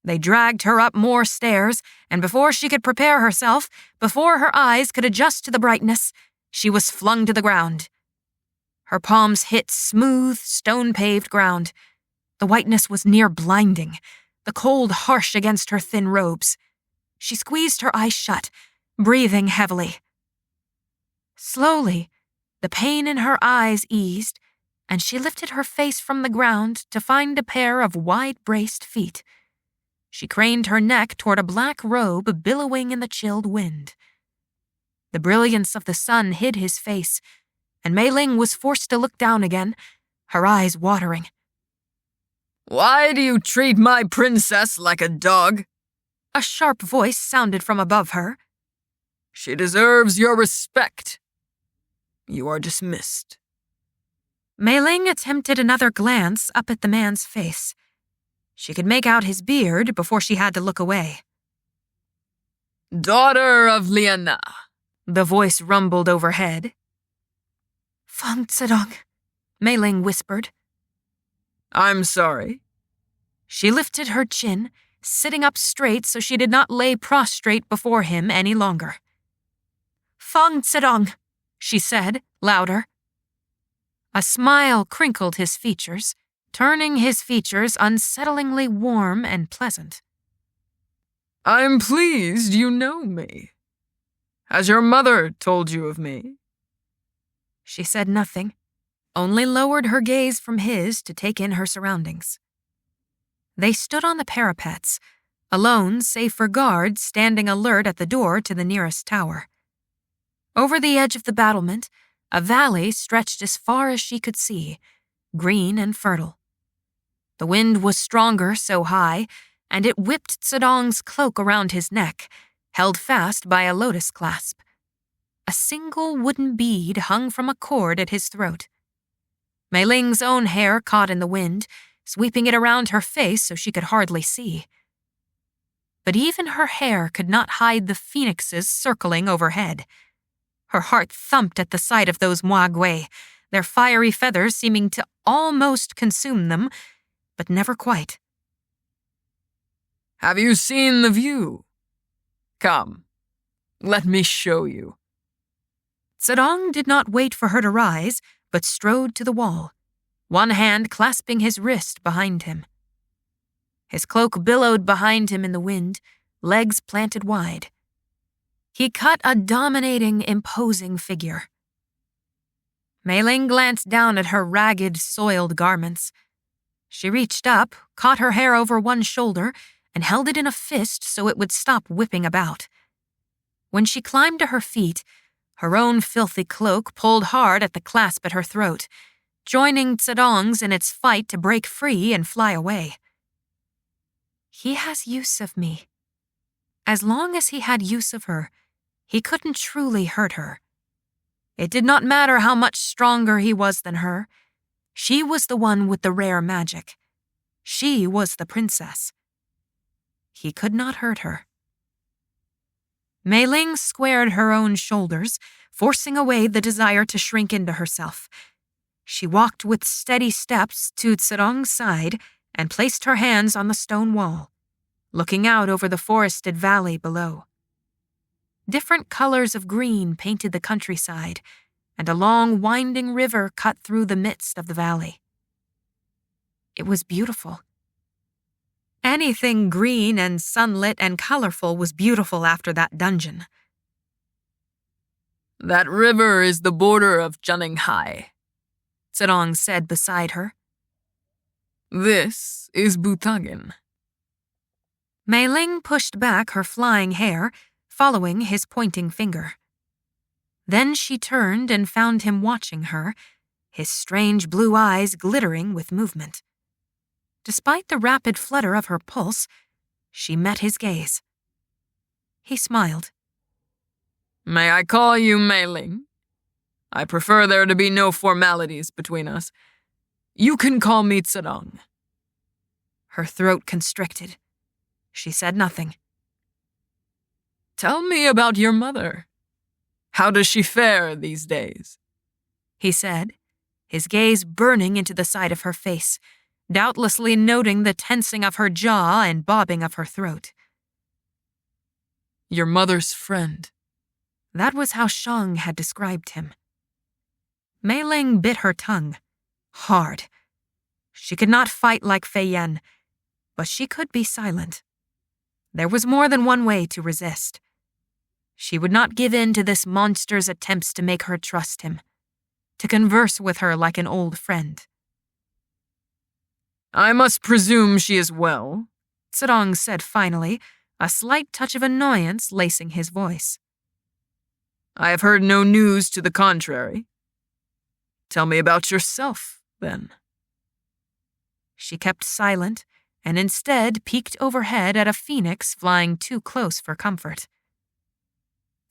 They dragged her up more stairs, and before she could prepare herself, before her eyes could adjust to the brightness, she was flung to the ground. Her palms hit smooth, stone-paved ground. The whiteness was near blinding, the cold harsh against her thin robes. She squeezed her eyes shut, breathing heavily. Slowly, the pain in her eyes eased, and she lifted her face from the ground to find a pair of wide-braced feet. She craned her neck toward a black robe billowing in the chilled wind. The brilliance of the sun hid his face, and Meiling was forced to look down again, her eyes watering. Why do you treat my princess like a dog? A sharp voice sounded from above her. She deserves your respect. You are dismissed. Meiling attempted another glance up at the man's face. She could make out his beard before she had to look away. Daughter of Liana, the voice rumbled overhead. Fang Zedong, Meiling whispered. I'm sorry. She lifted her chin, sitting up straight so she did not lay prostrate before him any longer. Fang Zedong, she said, louder. A smile crinkled his features, turning his features unsettlingly warm and pleasant. I'm pleased you know me. Has your mother told you of me? She said nothing, only lowered her gaze from his to take in her surroundings. They stood on the parapets, alone save for guards standing alert at the door to the nearest tower. Over the edge of the battlement, a valley stretched as far as she could see, green and fertile. The wind was stronger so high, and it whipped Zedong's cloak around his neck, held fast by a lotus clasp. A single wooden bead hung from a cord at his throat. Meiling's own hair caught in the wind, sweeping it around her face so she could hardly see. But even her hair could not hide the phoenixes circling overhead. Her heart thumped at the sight of those moagwe, their fiery feathers seeming to almost consume them, but never quite. Have you seen the view? Come, let me show you. Zedong did not wait for her to rise, but strode to the wall, one hand clasping his wrist behind him. His cloak billowed behind him in the wind, legs planted wide. He cut a dominating, imposing figure. Meiling glanced down at her ragged, soiled garments. She reached up, caught her hair over one shoulder, and held it in a fist so it would stop whipping about. When she climbed to her feet, her own filthy cloak pulled hard at the clasp at her throat, joining Zedong's in its fight to break free and fly away. He has use of me. As long as he had use of her, he couldn't truly hurt her. It did not matter how much stronger he was than her. She was the one with the rare magic. She was the princess. He could not hurt her. Meiling squared her own shoulders, forcing away the desire to shrink into herself. She walked with steady steps to Zedong's side and placed her hands on the stone wall, looking out over the forested valley below. Different colors of green painted the countryside, and a long, winding river cut through the midst of the valley. It was beautiful. Anything green and sunlit and colorful was beautiful after that dungeon. That river is the border of Zhenghai, Zedong said beside her. This is Butagin. Meiling pushed back her flying hair, following his pointing finger. Then she turned and found him watching her, his strange blue eyes glittering with movement. Despite the rapid flutter of her pulse, she met his gaze. He smiled. May I call you Meiling? I prefer there to be no formalities between us. You can call me Zedong. Her throat constricted. She said nothing. Tell me about your mother. How does she fare these days? He said, his gaze burning into the side of her face, doubtlessly noting the tensing of her jaw and bobbing of her throat. Your mother's friend. That was how Shang had described him. Meiling bit her tongue. Hard. She could not fight like Fei Yan, but she could be silent. There was more than one way to resist. She would not give in to this monster's attempts to make her trust him, to converse with her like an old friend. I must presume she is well, Zedong said finally, a slight touch of annoyance lacing his voice. I have heard no news to the contrary. Tell me about yourself, then. She kept silent and instead peeked overhead at a phoenix flying too close for comfort.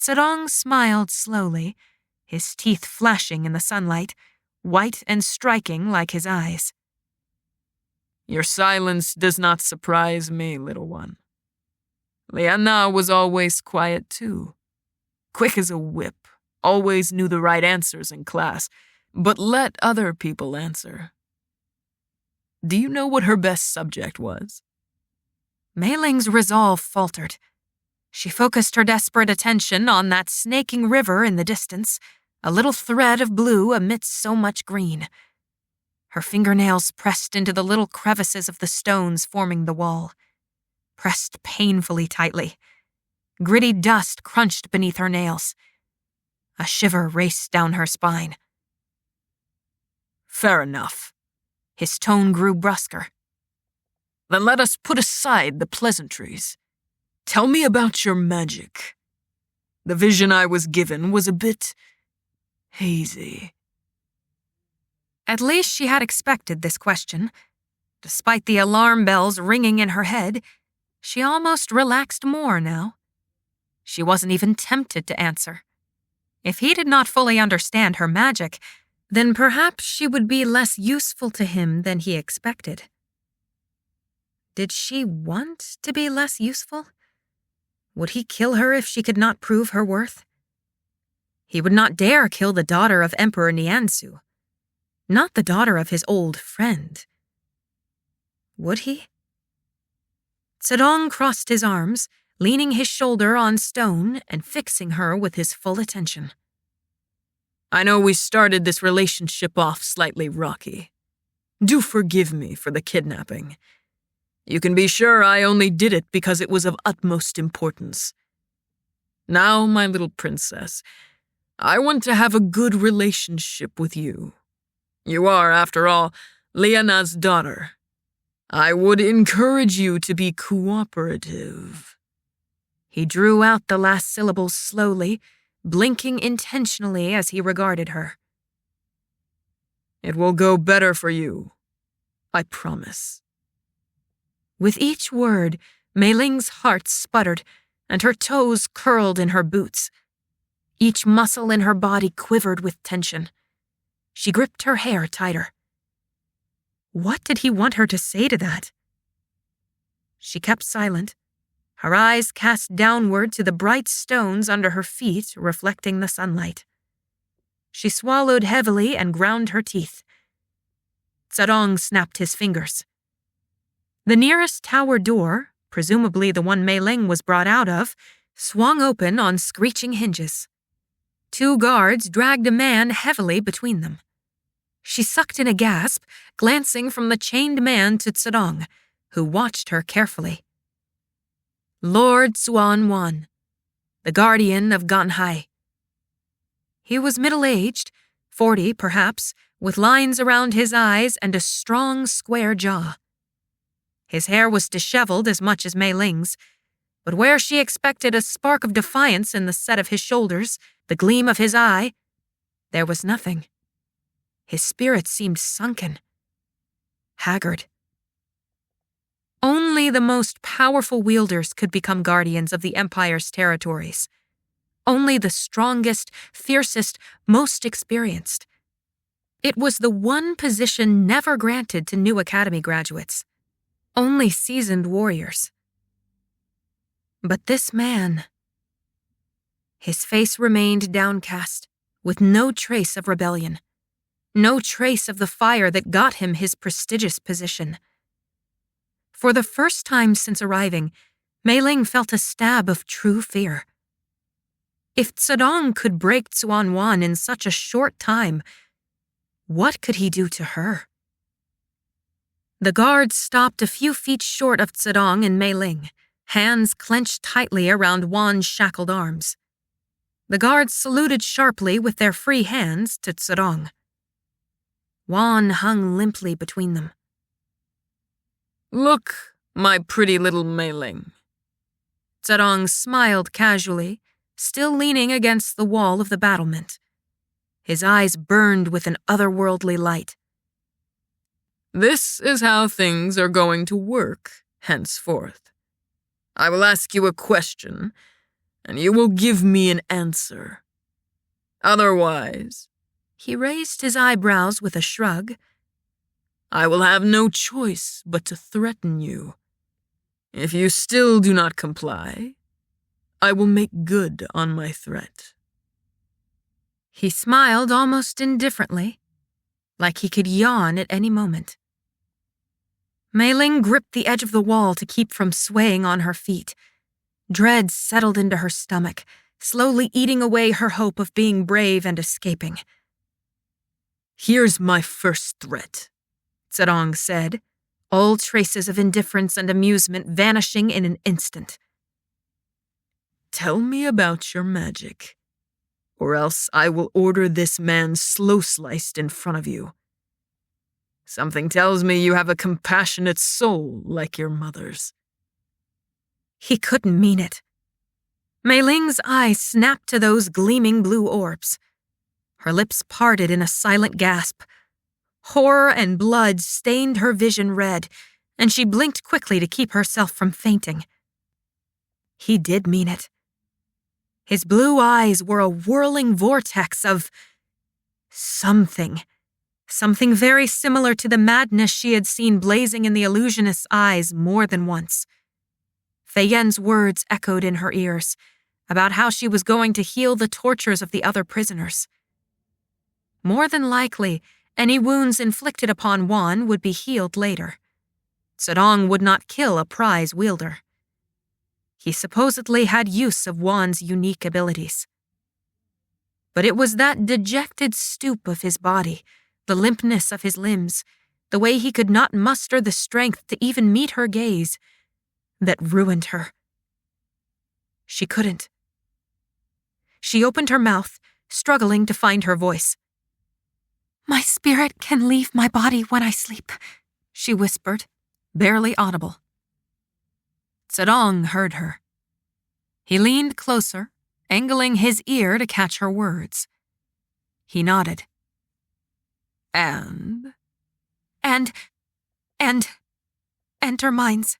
Zedong smiled slowly, his teeth flashing in the sunlight, white and striking like his eyes. Your silence does not surprise me, little one. Liana was always quiet too. Quick as a whip, always knew the right answers in class, but let other people answer. Do you know what her best subject was? Meiling's resolve faltered. She focused her desperate attention on that snaking river in the distance, a little thread of blue amidst so much green. Her fingernails pressed into the little crevices of the stones forming the wall, pressed painfully tightly. Gritty dust crunched beneath her nails. A shiver raced down her spine. Fair enough. His tone grew brusquer. Then let us put aside the pleasantries. Tell me about your magic. The vision I was given was a bit hazy. At least she had expected this question. Despite the alarm bells ringing in her head, she almost relaxed more now. She wasn't even tempted to answer. If he did not fully understand her magic, then perhaps she would be less useful to him than he expected. Did she want to be less useful? Would he kill her if she could not prove her worth? He would not dare kill the daughter of Emperor Niansu, not the daughter of his old friend. Would he? Zedong crossed his arms, leaning his shoulder on stone and fixing her with his full attention. I know we started this relationship off slightly rocky. Do forgive me for the kidnapping. You can be sure I only did it because it was of utmost importance. Now, my little princess, I want to have a good relationship with you. You are, after all, Liana's daughter. I would encourage you to be cooperative. He drew out the last syllables slowly, blinking intentionally as he regarded her. It will go better for you, I promise. With each word, Meiling's heart sputtered, and her toes curled in her boots. Each muscle in her body quivered with tension. She gripped her hair tighter. What did he want her to say to that? She kept silent, her eyes cast downward to the bright stones under her feet reflecting the sunlight. She swallowed heavily and ground her teeth. Zedong snapped his fingers. The nearest tower door, presumably the one Meiling was brought out of, swung open on screeching hinges. 2 guards dragged a man heavily between them. She sucked in a gasp, glancing from the chained man to Zedong, who watched her carefully. Lord Xuan-Wan, the guardian of Ganhai. He was middle-aged, 40 perhaps, with lines around his eyes and a strong, square jaw. His hair was disheveled as much as Meiling's, but where she expected a spark of defiance in the set of his shoulders, the gleam of his eye, there was nothing. His spirit seemed sunken, haggard. Only the most powerful wielders could become guardians of the Empire's territories. Only the strongest, fiercest, most experienced. It was the one position never granted to new academy graduates. Only seasoned warriors. But this man... His face remained downcast, with no trace of rebellion. No trace of the fire that got him his prestigious position. For the first time since arriving, Meiling felt a stab of true fear. If Zedong could break Xuan-Wan in such a short time, what could he do to her? The guards stopped a few feet short of Zedong and Meiling, hands clenched tightly around Wan's shackled arms. The guards saluted sharply with their free hands to Zedong. Wan hung limply between them. Look, my pretty little Meiling. Zedong smiled casually, still leaning against the wall of the battlement. His eyes burned with an otherworldly light. This is how things are going to work henceforth. I will ask you a question, and you will give me an answer. Otherwise, he raised his eyebrows with a shrug, I will have no choice but to threaten you. If you still do not comply, I will make good on my threat. He smiled almost indifferently, like he could yawn at any moment. Meiling gripped the edge of the wall to keep from swaying on her feet. Dread settled into her stomach, slowly eating away her hope of being brave and escaping. Here's my first threat, Zedong said, all traces of indifference and amusement vanishing in an instant. Tell me about your magic, or else I will order this man slow-sliced in front of you. Something tells me you have a compassionate soul like your mother's. He couldn't mean it. Meiling's eyes snapped to those gleaming blue orbs. Her lips parted in a silent gasp. Horror and blood stained her vision red, and she blinked quickly to keep herself from fainting. He did mean it. His blue eyes were a whirling vortex of something very similar to the madness she had seen blazing in the illusionist's eyes more than once. Feiyen's words echoed in her ears about how she was going to heal the tortures of the other prisoners. More than likely, any wounds inflicted upon Wan would be healed later. Zedong would not kill a prize wielder. He supposedly had use of Wan's unique abilities. But it was that dejected stoop of his body, the limpness of his limbs, the way he could not muster the strength to even meet her gaze, that ruined her. She couldn't. She opened her mouth, struggling to find her voice. "My spirit can leave my body when I sleep," she whispered, barely audible. Zedong heard her. He leaned closer, angling his ear to catch her words. He nodded. And enter minds.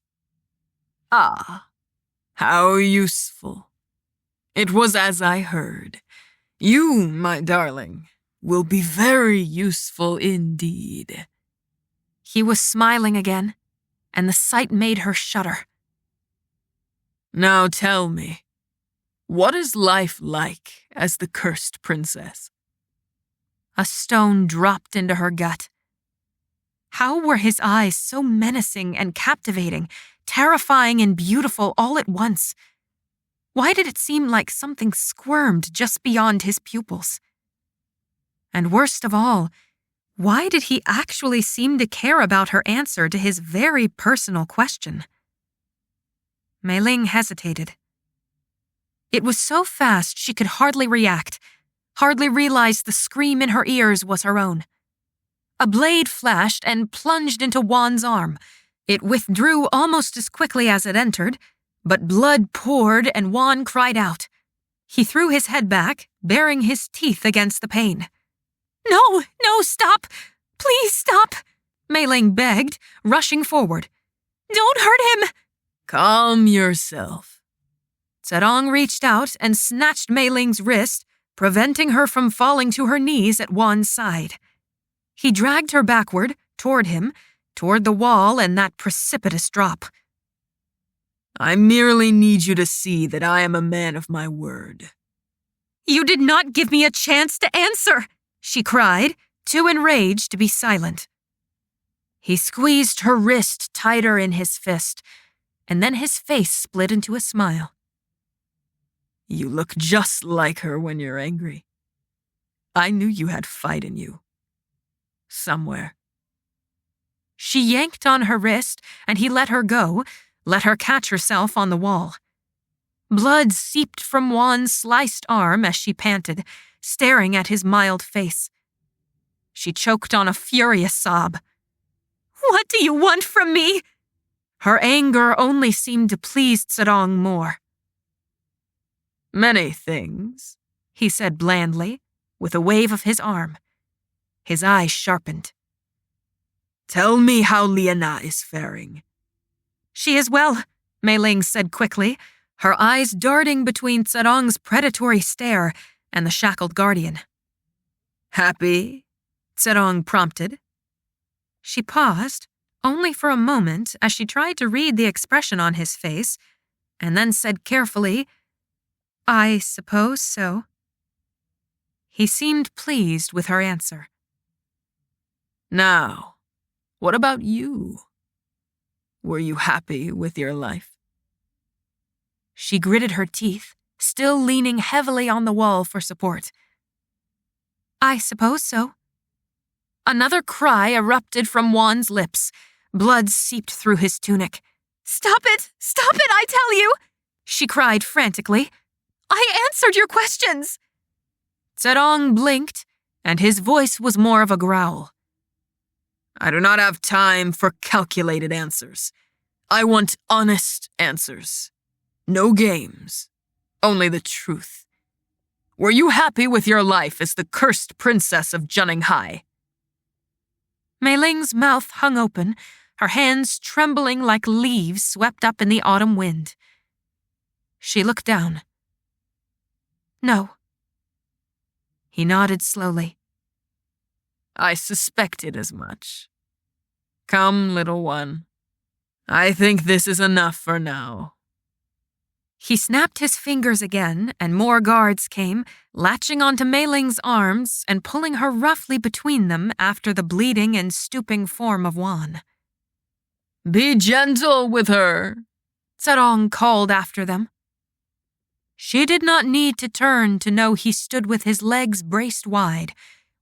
Ah, how useful. It was as I heard. You, my darling, will be very useful indeed. He was smiling again, and the sight made her shudder. Now tell me, what is life like as the cursed princess? A stone dropped into her gut. How were his eyes so menacing and captivating, terrifying and beautiful all at once? Why did it seem like something squirmed just beyond his pupils? And worst of all, Why did he actually seem to care about her answer to his very personal question? Meiling hesitated. It was so fast she could hardly react, hardly realize the scream in her ears was her own. A blade flashed and plunged into Juan's arm. It withdrew almost as quickly as it entered, but blood poured and Juan cried out. He threw his head back, baring his teeth against the pain. No, stop! Please stop! Meiling begged, rushing forward. Don't hurt him! Calm yourself. Zedong reached out and snatched Meiling's wrist, preventing her from falling to her knees at Juan's side. He dragged her backward, toward him, toward the wall and that precipitous drop. I merely need you to see that I am a man of my word. You did not give me a chance to answer, she cried, too enraged to be silent. He squeezed her wrist tighter in his fist, and then his face split into a smile. You look just like her when you're angry. I knew you had fight in you. Somewhere. She yanked on her wrist, and he let her go, let her catch herself on the wall. Blood seeped from Juan's sliced arm as she panted, staring at his mild face. She choked on a furious sob. What do you want from me? Her anger only seemed to please Zedong more. Many things, he said blandly, with a wave of his arm. His eyes sharpened. Tell me how Liana is faring. She is well, Meiling said quickly, her eyes darting between Zedong's predatory stare and the shackled guardian. Happy? Zedong prompted. She paused, only for a moment as she tried to read the expression on his face, and then said carefully, I suppose so. He seemed pleased with her answer. Now, what about you? Were you happy with your life? She gritted her teeth, still leaning heavily on the wall for support. I suppose so. Another cry erupted from Juan's lips. Blood seeped through his tunic. Stop it, I tell you! She cried frantically. I answered your questions! Zedong blinked, and his voice was more of a growl. I do not have time for calculated answers. I want honest answers. No games. Only the truth. Were you happy with your life as the cursed princess of Zhenninghai? Meiling's mouth hung open, her hands trembling like leaves swept up in the autumn wind. She looked down. No. He nodded slowly. I suspected as much. Come, little one. I think this is enough for now. He snapped his fingers again, and more guards came, latching onto Meiling's arms and pulling her roughly between them after the bleeding and stooping form of Juan. Be gentle with her, Zedong called after them. She did not need to turn to know he stood with his legs braced wide,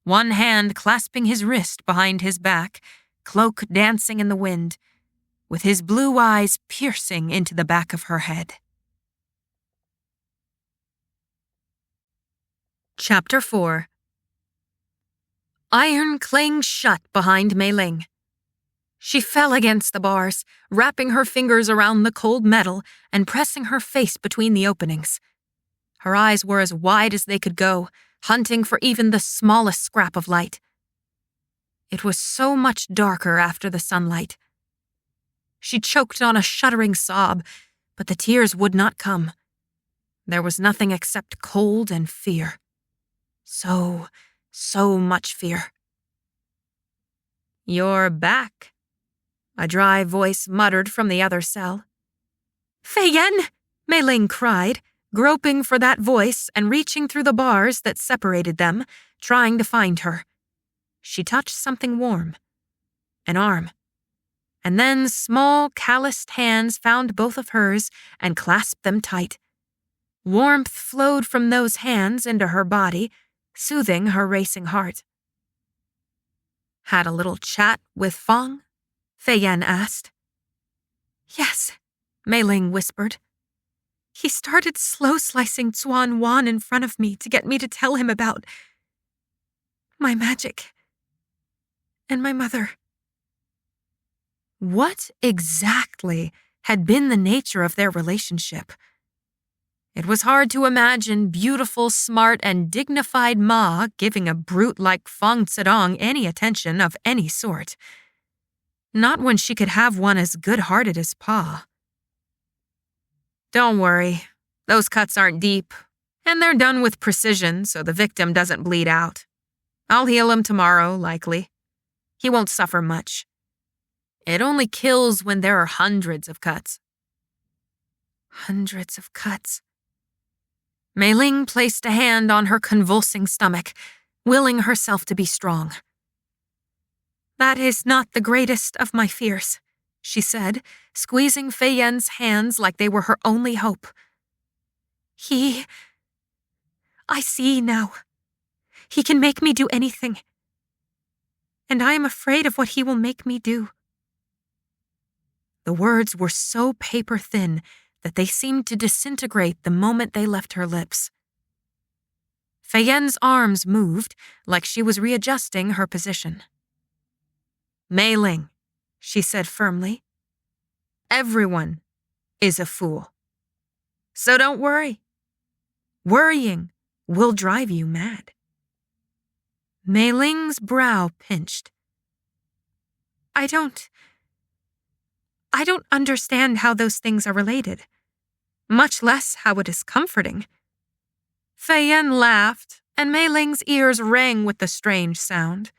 one hand clasping his wrist behind his back, cloak dancing in the wind, with his blue eyes piercing into the back of her head. Chapter 4. Iron clanged shut behind Meiling. She fell against the bars, wrapping her fingers around the cold metal and pressing her face between the openings. Her eyes were as wide as they could go, hunting for even the smallest scrap of light. It was so much darker after the sunlight. She choked on a shuddering sob, but the tears would not come. There was nothing except cold and fear. So much fear. You're back, a dry voice muttered from the other cell. Fei Yan, Meiling cried, groping for that voice and reaching through the bars that separated them, trying to find her. She touched something warm. An arm. And then small, calloused hands found both of hers and clasped them tight. Warmth flowed from those hands into her body, soothing her racing heart. Had a little chat with Fang? Feiyan asked. Yes, Meiling whispered. He started slow-slicing Zuan Wan in front of me to get me to tell him about my magic and my mother. What exactly had been the nature of their relationship? It was hard to imagine beautiful, smart, and dignified Ma giving a brute like Fang Zedong any attention of any sort. Not when she could have one as good-hearted as Pa. Don't worry, those cuts aren't deep, and they're done with precision so the victim doesn't bleed out. I'll heal him tomorrow, likely. He won't suffer much. It only kills when there are hundreds of cuts. Hundreds of cuts. Meiling placed a hand on her convulsing stomach, willing herself to be strong. That is not the greatest of my fears, she said, squeezing Feiyan's hands like they were her only hope. I see now. He can make me do anything. And I am afraid of what he will make me do. The words were so paper-thin that they seemed to disintegrate the moment they left her lips. Feiyan's arms moved like she was readjusting her position. Meiling, she said firmly. Everyone is a fool. So don't worry. Worrying will drive you mad. Meiling's brow pinched. I don't understand how those things are related, much less how it is comforting. Feiyan laughed, and Meiling's ears rang with the strange sound.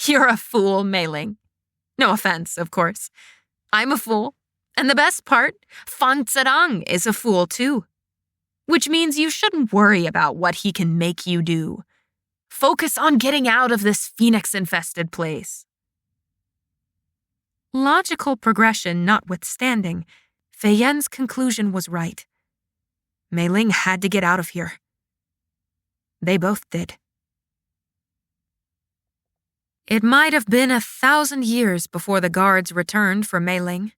You're a fool, Meiling. No offense, of course. I'm a fool, and the best part, Fang Zedong is a fool too. Which means you shouldn't worry about what he can make you do. Focus on getting out of this phoenix-infested place. Logical progression notwithstanding, Feiyan's conclusion was right. Meiling had to get out of here. They both did. It might have been 1,000 years before the guards returned for Meiling.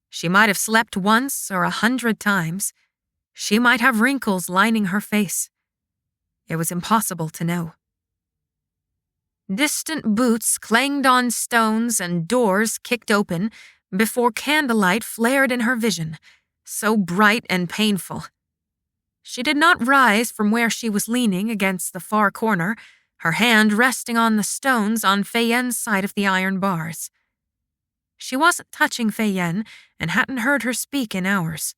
She might have slept once or 100 times. She might have wrinkles lining her face. It was impossible to know. Distant boots clanged on stones and doors kicked open before candlelight flared in her vision, so bright and painful. She did not rise from where she was leaning against the far corner, her hand resting on the stones on Feiyan's side of the iron bars. She wasn't touching Feiyan and hadn't heard her speak in hours.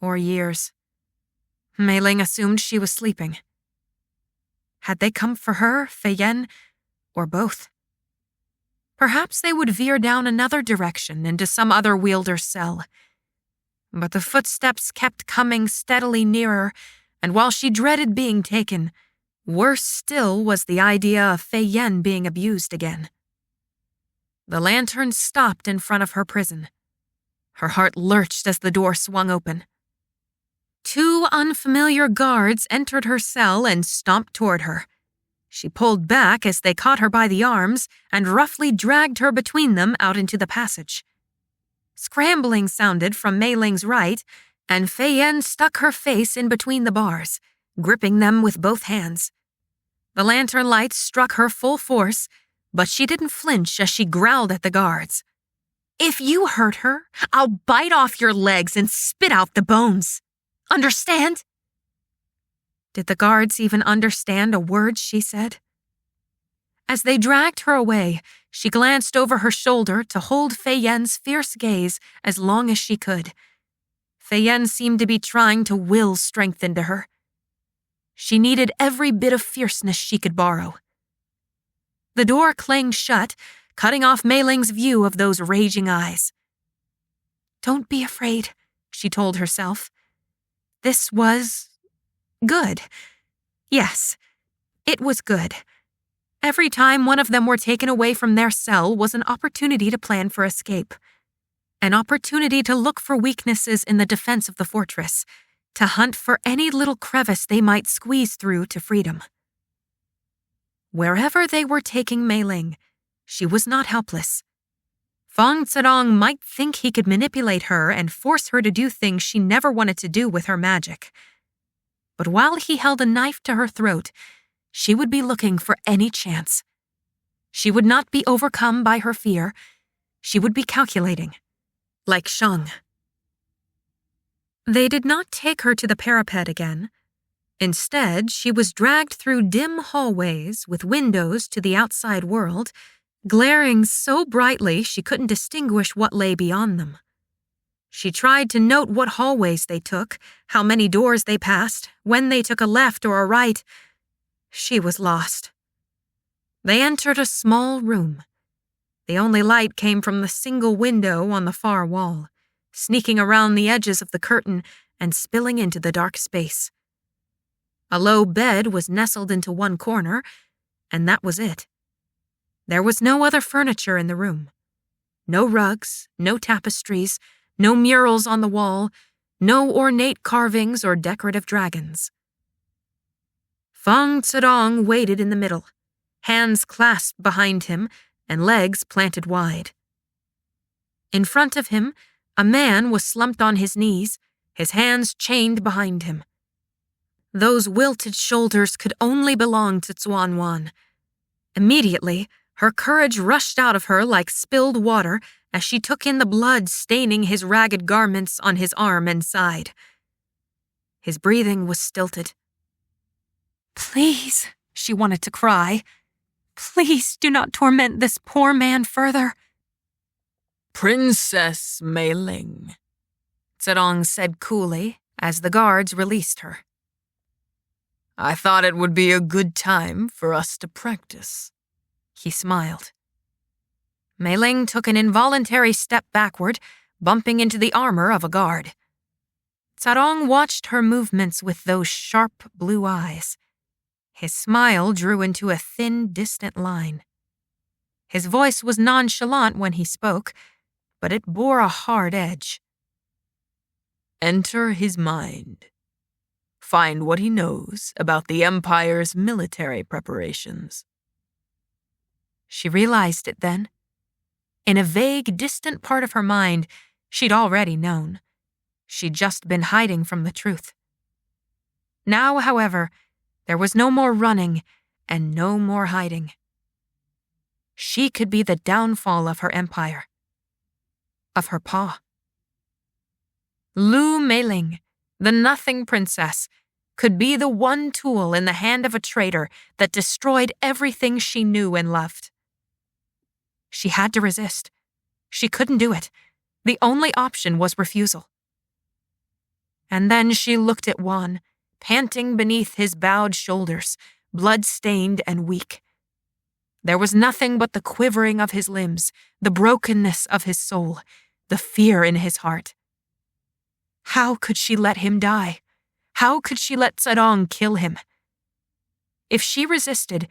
Or years. Meiling assumed she was sleeping. Had they come for her, Feiyan, or both? Perhaps they would veer down another direction into some other wielder's cell. But the footsteps kept coming steadily nearer, and while she dreaded being taken, worse still was the idea of Feiyan being abused again. The lantern stopped in front of her prison. Her heart lurched as the door swung open. 2 unfamiliar guards entered her cell and stomped toward her. She pulled back as they caught her by the arms and roughly dragged her between them out into the passage. Scrambling sounded from Meiling's right, and Feiyan stuck her face in between the bars, gripping them with both hands. The lantern light struck her full force, but she didn't flinch as she growled at the guards. If you hurt her, I'll bite off your legs and spit out the bones. Understand? Did the guards even understand a word she said? As they dragged her away, she glanced over her shoulder to hold Feiyan's fierce gaze as long as she could. Feiyan seemed to be trying to will strength into her. She needed every bit of fierceness she could borrow. The door clanged shut, cutting off Meiling's view of those raging eyes. Don't be afraid, she told herself. This was good. Yes, it was good. Every time one of them were taken away from their cell was an opportunity to plan for escape. An opportunity to look for weaknesses in the defense of the fortress, to hunt for any little crevice they might squeeze through to freedom. Wherever they were taking Meiling, she was not helpless. Fang Zedong might think he could manipulate her and force her to do things she never wanted to do with her magic. But while he held a knife to her throat, she would be looking for any chance. She would not be overcome by her fear. She would be calculating, like Shang. They did not take her to the parapet again. Instead, she was dragged through dim hallways with windows to the outside world, glaring so brightly she couldn't distinguish what lay beyond them. She tried to note what hallways they took, how many doors they passed, when they took a left or a right. She was lost. They entered a small room. The only light came from the single window on the far wall, sneaking around the edges of the curtain and spilling into the dark space. A low bed was nestled into one corner, and that was it. There was no other furniture in the room. No rugs, no tapestries, no murals on the wall, no ornate carvings or decorative dragons. Fang Zedong waited in the middle, hands clasped behind him and legs planted wide. In front of him, a man was slumped on his knees, his hands chained behind him. Those wilted shoulders could only belong to Xuanwan. Immediately, her courage rushed out of her like spilled water as she took in the blood staining his ragged garments on his arm and side. His breathing was stilted. "Please," she wanted to cry. "Please do not torment this poor man further." Princess Meiling, Zedong said coolly as the guards released her. I thought it would be a good time for us to practice. He smiled. Meiling took an involuntary step backward, bumping into the armor of a guard. Zedong watched her movements with those sharp blue eyes. His smile drew into a thin, distant line. His voice was nonchalant when he spoke, but it bore a hard edge. Enter his mind. Find what he knows about the Empire's military preparations. She realized it then. In a vague, distant part of her mind, she'd already known. She'd just been hiding from the truth. Now, however, there was no more running and no more hiding. She could be the downfall of her empire. Of her paw. Lu Meiling, the nothing princess, could be the one tool in the hand of a traitor that destroyed everything she knew and loved. She had to resist. She couldn't do it. The only option was refusal. And then she looked at Juan, panting beneath his bowed shoulders, blood-stained and weak. There was nothing but the quivering of his limbs, the brokenness of his soul, the fear in his heart. How could she let him die? How could she let Zedong kill him? If she resisted,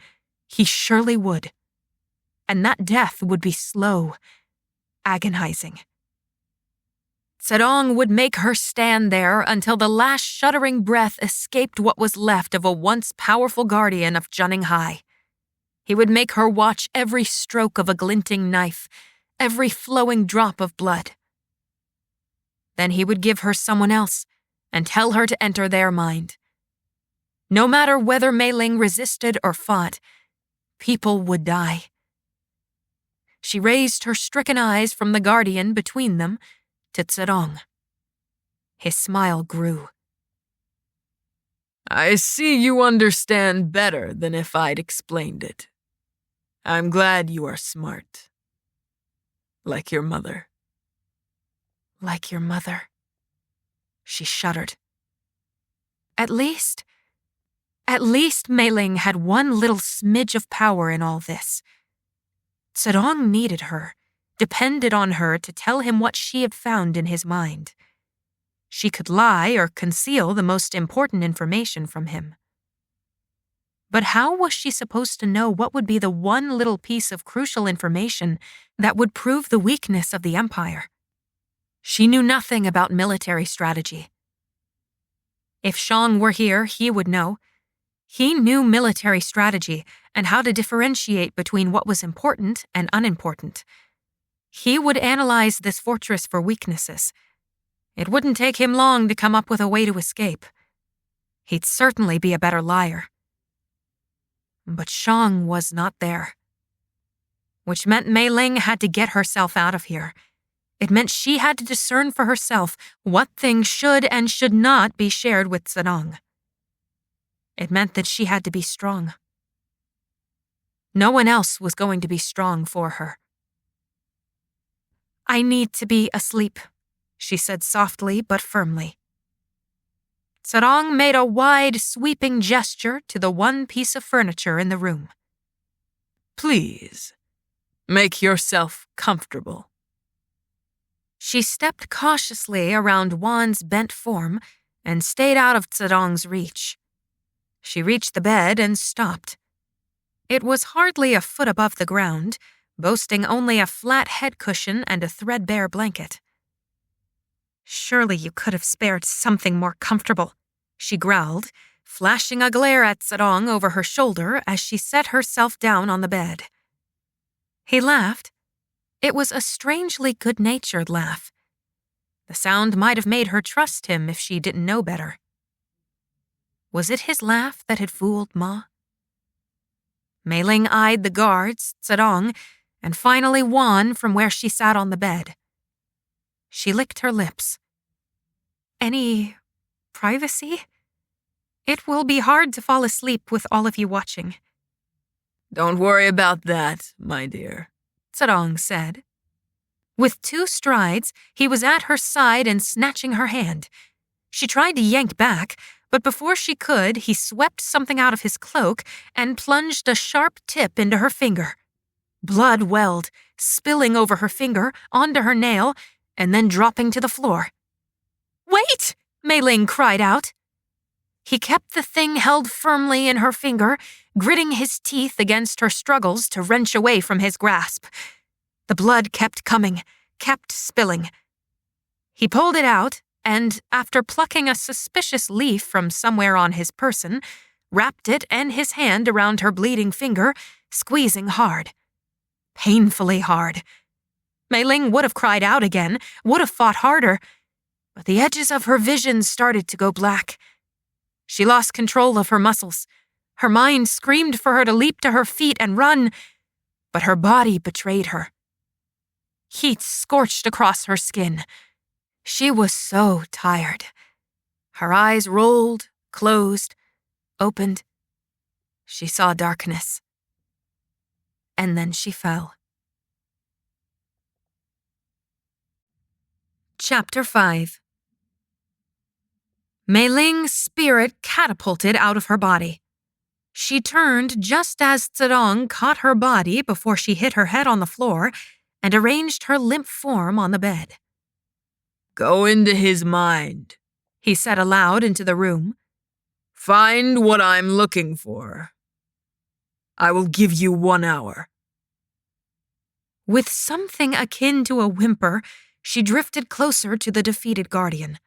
he surely would. And that death would be slow, agonizing. Zedong would make her stand there until the last shuddering breath escaped what was left of a once powerful guardian of Junning High. He would make her watch every stroke of a glinting knife, every flowing drop of blood. Then he would give her someone else and tell her to enter their mind. No matter whether Meiling resisted or fought, people would die. She raised her stricken eyes from the guardian between them to Zedong. His smile grew. I see you understand better than if I'd explained it. I'm glad you are smart. Like your mother. Like your mother. She shuddered. At least Meiling had one little smidge of power in all this. Zedong needed her, depended on her to tell him what she had found in his mind. She could lie or conceal the most important information from him. But how was she supposed to know what would be the one little piece of crucial information that would prove the weakness of the Empire? She knew nothing about military strategy. If Shang were here, he would know. He knew military strategy and how to differentiate between what was important and unimportant. He would analyze this fortress for weaknesses. It wouldn't take him long to come up with a way to escape. He'd certainly be a better liar. But Shang was not there. Which meant Meiling had to get herself out of here. It meant she had to discern for herself what things should and should not be shared with Zedong. It meant that she had to be strong. No one else was going to be strong for her. "I need to be asleep," she said softly but firmly. Zedong made a wide, sweeping gesture to the one piece of furniture in the room. Please, make yourself comfortable. She stepped cautiously around Wan's bent form and stayed out of Zedong's reach. She reached the bed and stopped. It was hardly a foot above the ground, boasting only a flat head cushion and a threadbare blanket. "Surely you could have spared something more comfortable," she growled, flashing a glare at Zedong over her shoulder as she set herself down on the bed. He laughed. It was a strangely good-natured laugh. The sound might have made her trust him if she didn't know better. Was it his laugh that had fooled Ma? Meiling eyed the guards, Zedong, and finally Wan from where she sat on the bed. She licked her lips. "Any privacy? It will be hard to fall asleep with all of you watching." Don't worry about that, my dear, Zedong said. With 2 strides, he was at her side and snatching her hand. She tried to yank back, but before she could, he swept something out of his cloak and plunged a sharp tip into her finger. Blood welled, spilling over her finger, onto her nail, and then dropping to the floor. "Wait!" Meiling cried out. He kept the thing held firmly in her finger, gritting his teeth against her struggles to wrench away from his grasp. The blood kept coming, kept spilling. He pulled it out, and after plucking a suspicious leaf from somewhere on his person, wrapped it and his hand around her bleeding finger, squeezing hard. Painfully hard. Meiling would have cried out again, would have fought harder, but the edges of her vision started to go black. She lost control of her muscles. Her mind screamed for her to leap to her feet and run, but her body betrayed her. Heat scorched across her skin. She was so tired. Her eyes rolled, closed, opened. She saw darkness. And then she fell. Chapter 5. Meiling's spirit catapulted out of her body. She turned just as Zedong caught her body before she hit her head on the floor and arranged her limp form on the bed. Go into his mind, he said aloud into the room. Find what I'm looking for. I will give you 1 hour. With something akin to a whimper, she drifted closer to the defeated guardian.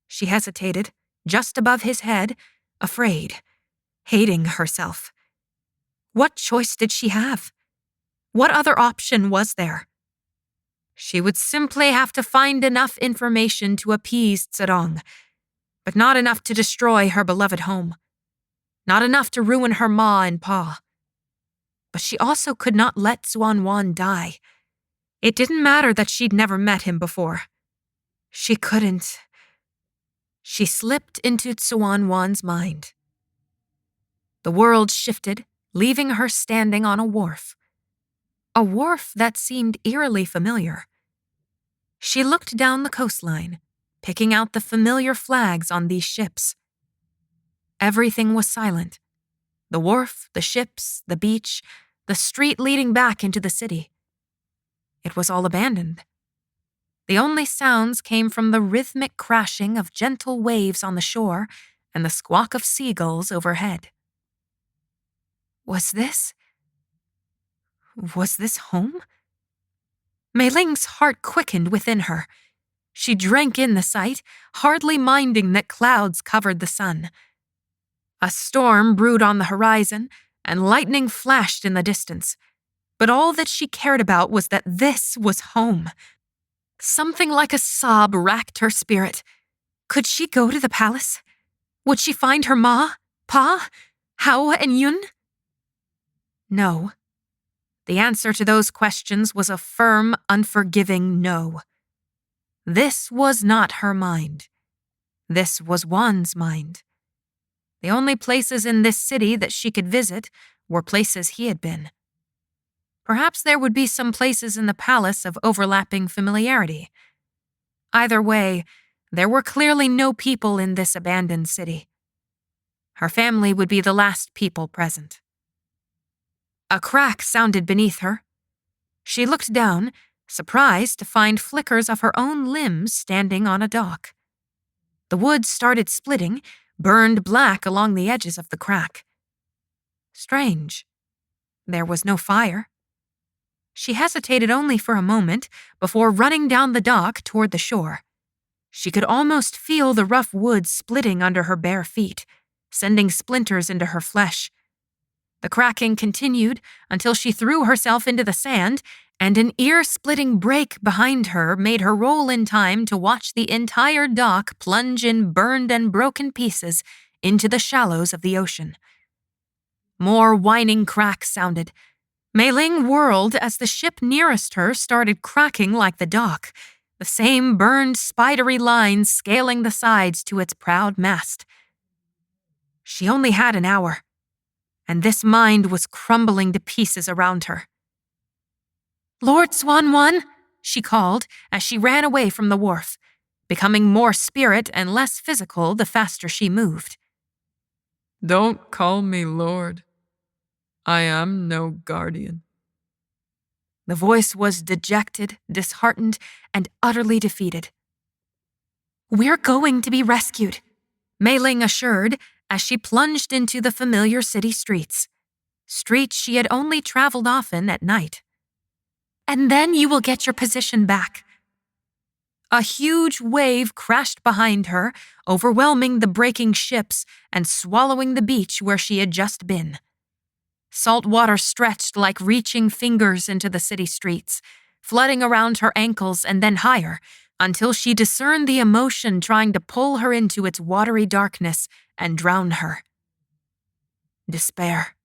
She hesitated, just above his head, afraid, hating herself. What choice did she have? What other option was there? She would simply have to find enough information to appease Zedong, but not enough to destroy her beloved home. Not enough to ruin her ma and pa. But she also could not let Xuanwan die. It didn't matter that she'd never met him before. She couldn't. She slipped into Xuanwan's mind. The world shifted, leaving her standing on a wharf. A wharf that seemed eerily familiar. She looked down the coastline, picking out the familiar flags on these ships. Everything was silent. The wharf, the ships, the beach, the street leading back into the city. It was all abandoned. The only sounds came from the rhythmic crashing of gentle waves on the shore and the squawk of seagulls overhead. Was this home? Meiling's heart quickened within her. She drank in the sight, hardly minding that clouds covered the sun. A storm brewed on the horizon, and lightning flashed in the distance. But all that she cared about was that this was home. Something like a sob racked her spirit. Could she go to the palace? Would she find her Ma, Pa, Hao, and Yun? No. The answer to those questions was a firm, unforgiving no. This was not her mind. This was Juan's mind. The only places in this city that she could visit were places he had been. Perhaps there would be some places in the palace of overlapping familiarity. Either way, there were clearly no people in this abandoned city. Her family would be the last people present. A crack sounded beneath her. She looked down, surprised to find flickers of her own limbs standing on a dock. The wood started splitting, burned black along the edges of the crack. Strange. There was no fire. She hesitated only for a moment before running down the dock toward the shore. She could almost feel the rough wood splitting under her bare feet, sending splinters into her flesh. The cracking continued until she threw herself into the sand, and an ear-splitting break behind her made her roll in time to watch the entire dock plunge in burned and broken pieces into the shallows of the ocean. More whining cracks sounded. Meiling whirled as the ship nearest her started cracking like the dock, the same burned, spidery lines scaling the sides to its proud mast. She only had an hour, and this mind was crumbling to pieces around her. "Lord Swan One," she called as she ran away from the wharf, becoming more spirit and less physical the faster she moved. Don't call me Lord. I am no guardian. The voice was dejected, disheartened, and utterly defeated. "We're going to be rescued," Meiling assured as she plunged into the familiar city streets she had only traveled often at night. "And then you will get your position back." A huge wave crashed behind her, overwhelming the breaking ships and swallowing the beach where she had just been. Salt water stretched like reaching fingers into the city streets, flooding around her ankles and then higher, until she discerned the emotion trying to pull her into its watery darkness and drown her. Despair.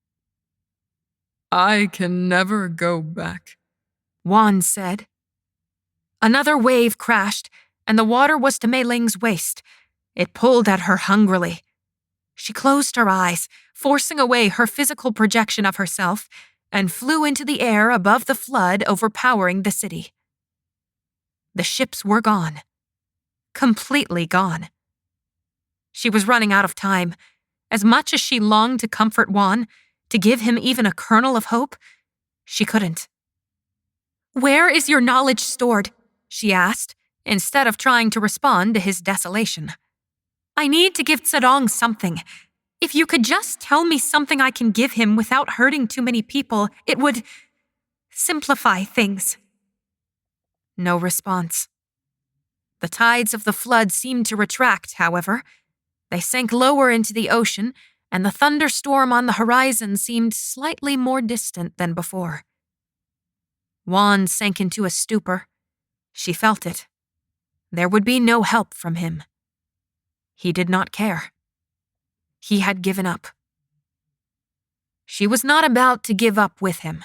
I can never go back, Juan said. Another wave crashed, and the water was to Meiling's waist. It pulled at her hungrily. She closed her eyes, forcing away her physical projection of herself, and flew into the air above the flood overpowering the city. The ships were gone. Completely gone. She was running out of time. As much as she longed to comfort Juan, to give him even a kernel of hope, she couldn't. "Where is your knowledge stored?" she asked, instead of trying to respond to his desolation. "I need to give Zedong something. If you could just tell me something I can give him without hurting too many people, it would simplify things." No response. The tides of the flood seemed to retract, however. They sank lower into the ocean, and the thunderstorm on the horizon seemed slightly more distant than before. Juan sank into a stupor. She felt it. There would be no help from him. He did not care. He had given up. She was not about to give up with him.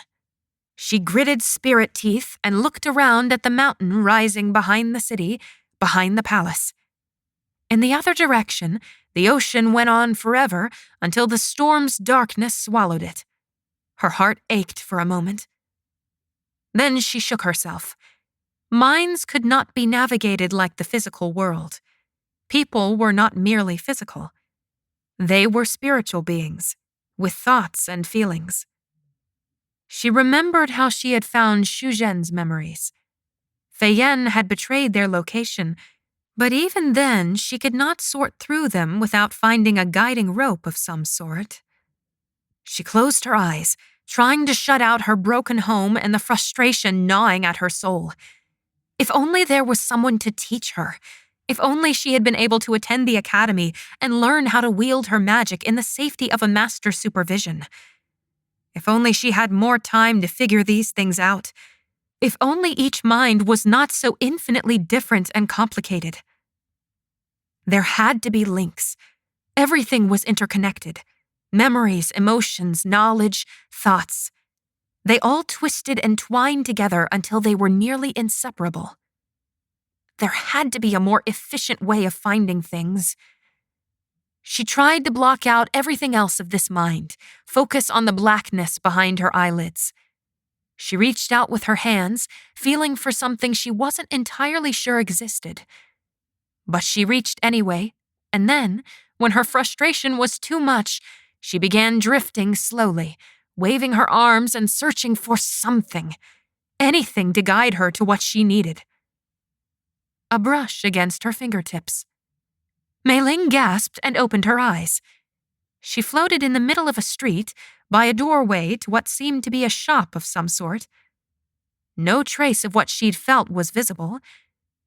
She gritted spirit teeth and looked around at the mountain rising behind the city, behind the palace. In the other direction, the ocean went on forever until the storm's darkness swallowed it. Her heart ached for a moment. Then she shook herself. Minds could not be navigated like the physical world. People were not merely physical. They were spiritual beings, with thoughts and feelings. She remembered how she had found Shu Zhen's memories. Fei Yan had betrayed their location, but even then she could not sort through them without finding a guiding rope of some sort. She closed her eyes, trying to shut out her broken home and the frustration gnawing at her soul. If only there was someone to teach her. If only she had been able to attend the academy and learn how to wield her magic in the safety of a master's supervision. If only she had more time to figure these things out. If only each mind was not so infinitely different and complicated. There had to be links. Everything was interconnected. Memories, emotions, knowledge, thoughts. They all twisted and twined together until they were nearly inseparable. There had to be a more efficient way of finding things. She tried to block out everything else of this mind, focus on the blackness behind her eyelids. She reached out with her hands, feeling for something she wasn't entirely sure existed. But she reached anyway, and then, when her frustration was too much, she began drifting slowly, waving her arms and searching for something, anything to guide her to what she needed. A brush against her fingertips. Meiling gasped and opened her eyes. She floated in the middle of a street, by a doorway to what seemed to be a shop of some sort. No trace of what she'd felt was visible,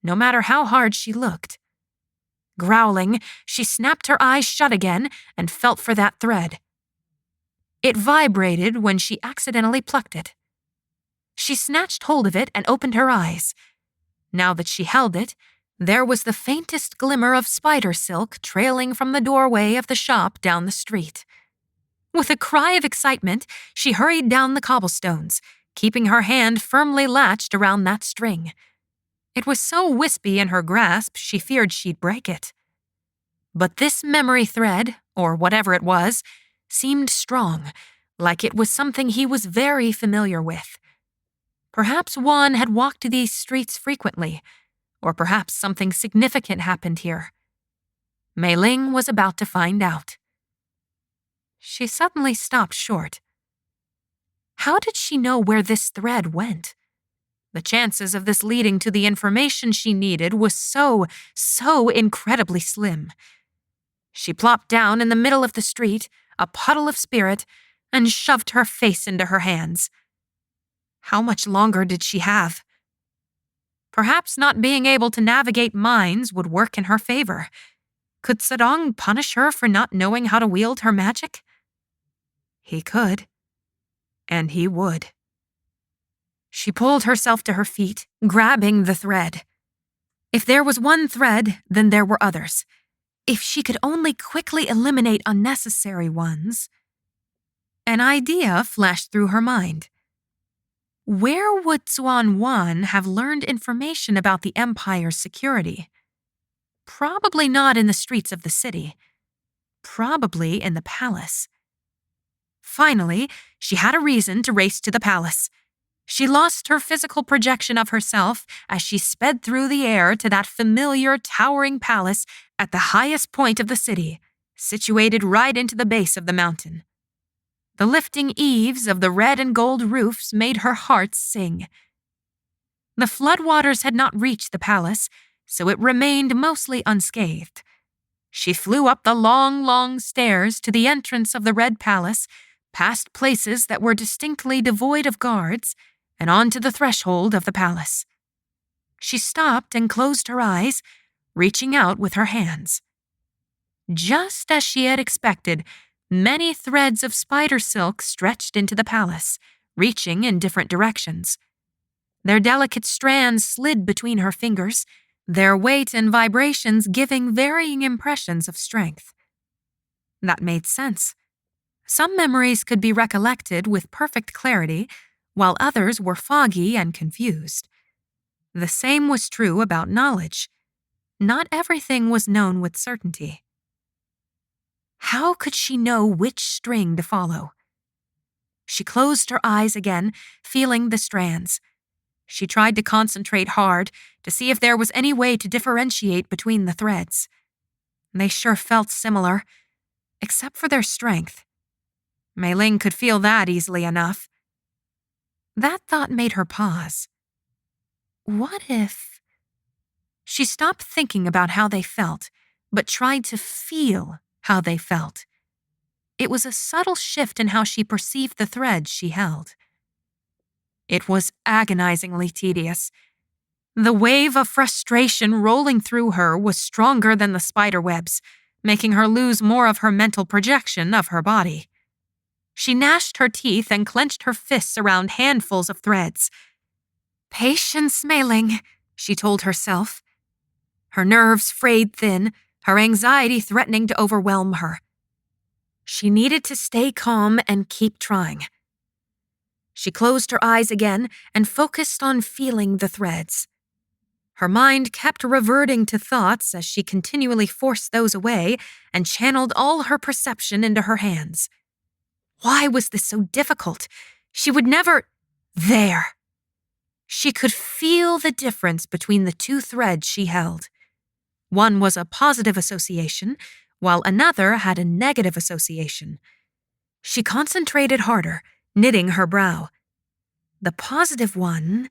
no matter how hard she looked. Growling, she snapped her eyes shut again and felt for that thread. It vibrated when she accidentally plucked it. She snatched hold of it and opened her eyes. Now that she held it, there was the faintest glimmer of spider silk trailing from the doorway of the shop down the street. With a cry of excitement, she hurried down the cobblestones, keeping her hand firmly latched around that string. It was so wispy in her grasp, she feared she'd break it. But this memory thread, or whatever it was, seemed strong, like it was something he was very familiar with. Perhaps Juan had walked these streets frequently, or perhaps something significant happened here. Meiling was about to find out. She suddenly stopped short. How did she know where this thread went? The chances of this leading to the information she needed was so incredibly slim. She plopped down in the middle of the street, a puddle of spirit, and shoved her face into her hands. How much longer did she have? Perhaps not being able to navigate minds would work in her favor. Could Zedong punish her for not knowing how to wield her magic? He could. And he would. She pulled herself to her feet, grabbing the thread. If there was one thread, then there were others. If she could only quickly eliminate unnecessary ones. An idea flashed through her mind. Where would Zuan Wan have learned information about the Empire's security? Probably not in the streets of the city. Probably in the palace. Finally, she had a reason to race to the palace. She lost her physical projection of herself as she sped through the air to that familiar, towering palace at the highest point of the city, situated right into the base of the mountain. The lifting eaves of the red and gold roofs made her heart sing. The floodwaters had not reached the palace, so it remained mostly unscathed. She flew up the long stairs to the entrance of the Red Palace, past places that were distinctly devoid of guards, and onto the threshold of the palace. She stopped and closed her eyes, reaching out with her hands. Just as she had expected, many threads of spider silk stretched into the palace, reaching in different directions. Their delicate strands slid between her fingers, their weight and vibrations giving varying impressions of strength. That made sense. Some memories could be recollected with perfect clarity, while others were foggy and confused. The same was true about knowledge. Not everything was known with certainty. How could she know which string to follow? She closed her eyes again, feeling the strands. She tried to concentrate hard to see if there was any way to differentiate between the threads. They sure felt similar, except for their strength. Meiling could feel that easily enough. That thought made her pause. What if... She stopped thinking about how they felt, but tried to feel how they felt. It was a subtle shift in how she perceived the threads she held. It was agonizingly tedious. The wave of frustration rolling through her was stronger than the spider webs, making her lose more of her mental projection of her body. She gnashed her teeth and clenched her fists around handfuls of threads. "Patience, Meiling," she told herself. Her nerves frayed thin, her anxiety threatening to overwhelm her. She needed to stay calm and keep trying. She closed her eyes again and focused on feeling the threads. Her mind kept reverting to thoughts as she continually forced those away and channeled all her perception into her hands. Why was this so difficult? She would never... There! She could feel the difference between the two threads she held. One was a positive association, while another had a negative association. She concentrated harder, knitting her brow. The positive one...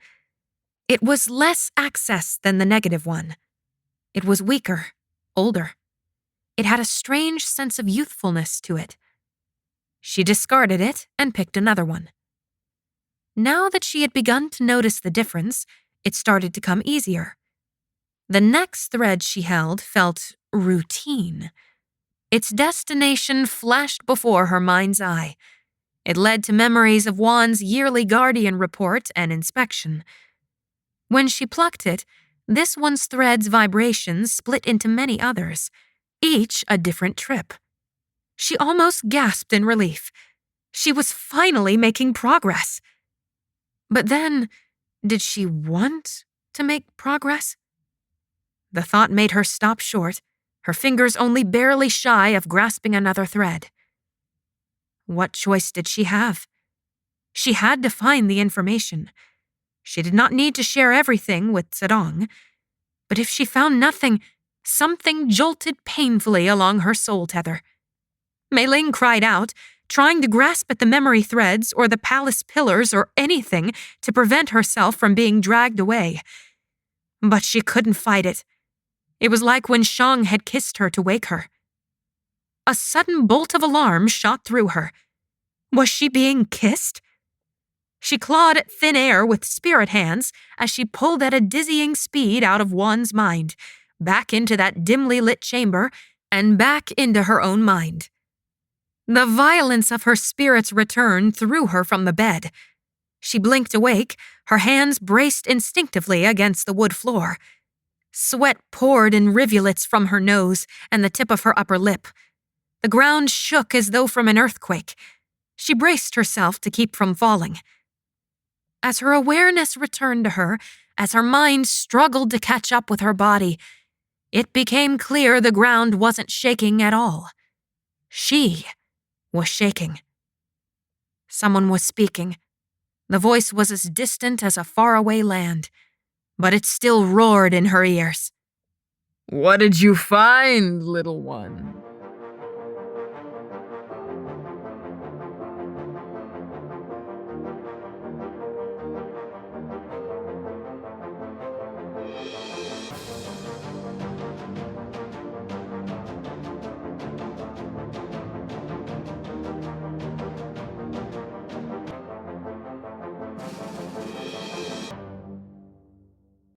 It was less access than the negative one. It was weaker, older. It had a strange sense of youthfulness to it. She discarded it and picked another one. Now that she had begun to notice the difference, it started to come easier. The next thread she held felt routine. Its destination flashed before her mind's eye. It led to memories of Juan's yearly Guardian report and inspection. When she plucked it, this one's thread's vibrations split into many others, each a different trip. She almost gasped in relief. She was finally making progress. But then, did she want to make progress? The thought made her stop short, her fingers only barely shy of grasping another thread. What choice did she have? She had to find the information. She did not need to share everything with Zedong. But if she found nothing, something jolted painfully along her soul tether. Meiling cried out, trying to grasp at the memory threads or the palace pillars or anything to prevent herself from being dragged away. But she couldn't fight it. It was like when Shang had kissed her to wake her. A sudden bolt of alarm shot through her. Was she being kissed? She clawed at thin air with spirit hands as she pulled at a dizzying speed out of Juan's mind, back into that dimly lit chamber, and back into her own mind. The violence of her spirit's return threw her from the bed. She blinked awake, her hands braced instinctively against the wood floor. Sweat poured in rivulets from her nose and the tip of her upper lip. The ground shook as though from an earthquake. She braced herself to keep from falling. As her awareness returned to her, as her mind struggled to catch up with her body, it became clear the ground wasn't shaking at all. She was shaking. Someone was speaking. The voice was as distant as a faraway land, but it still roared in her ears. What did you find, little one?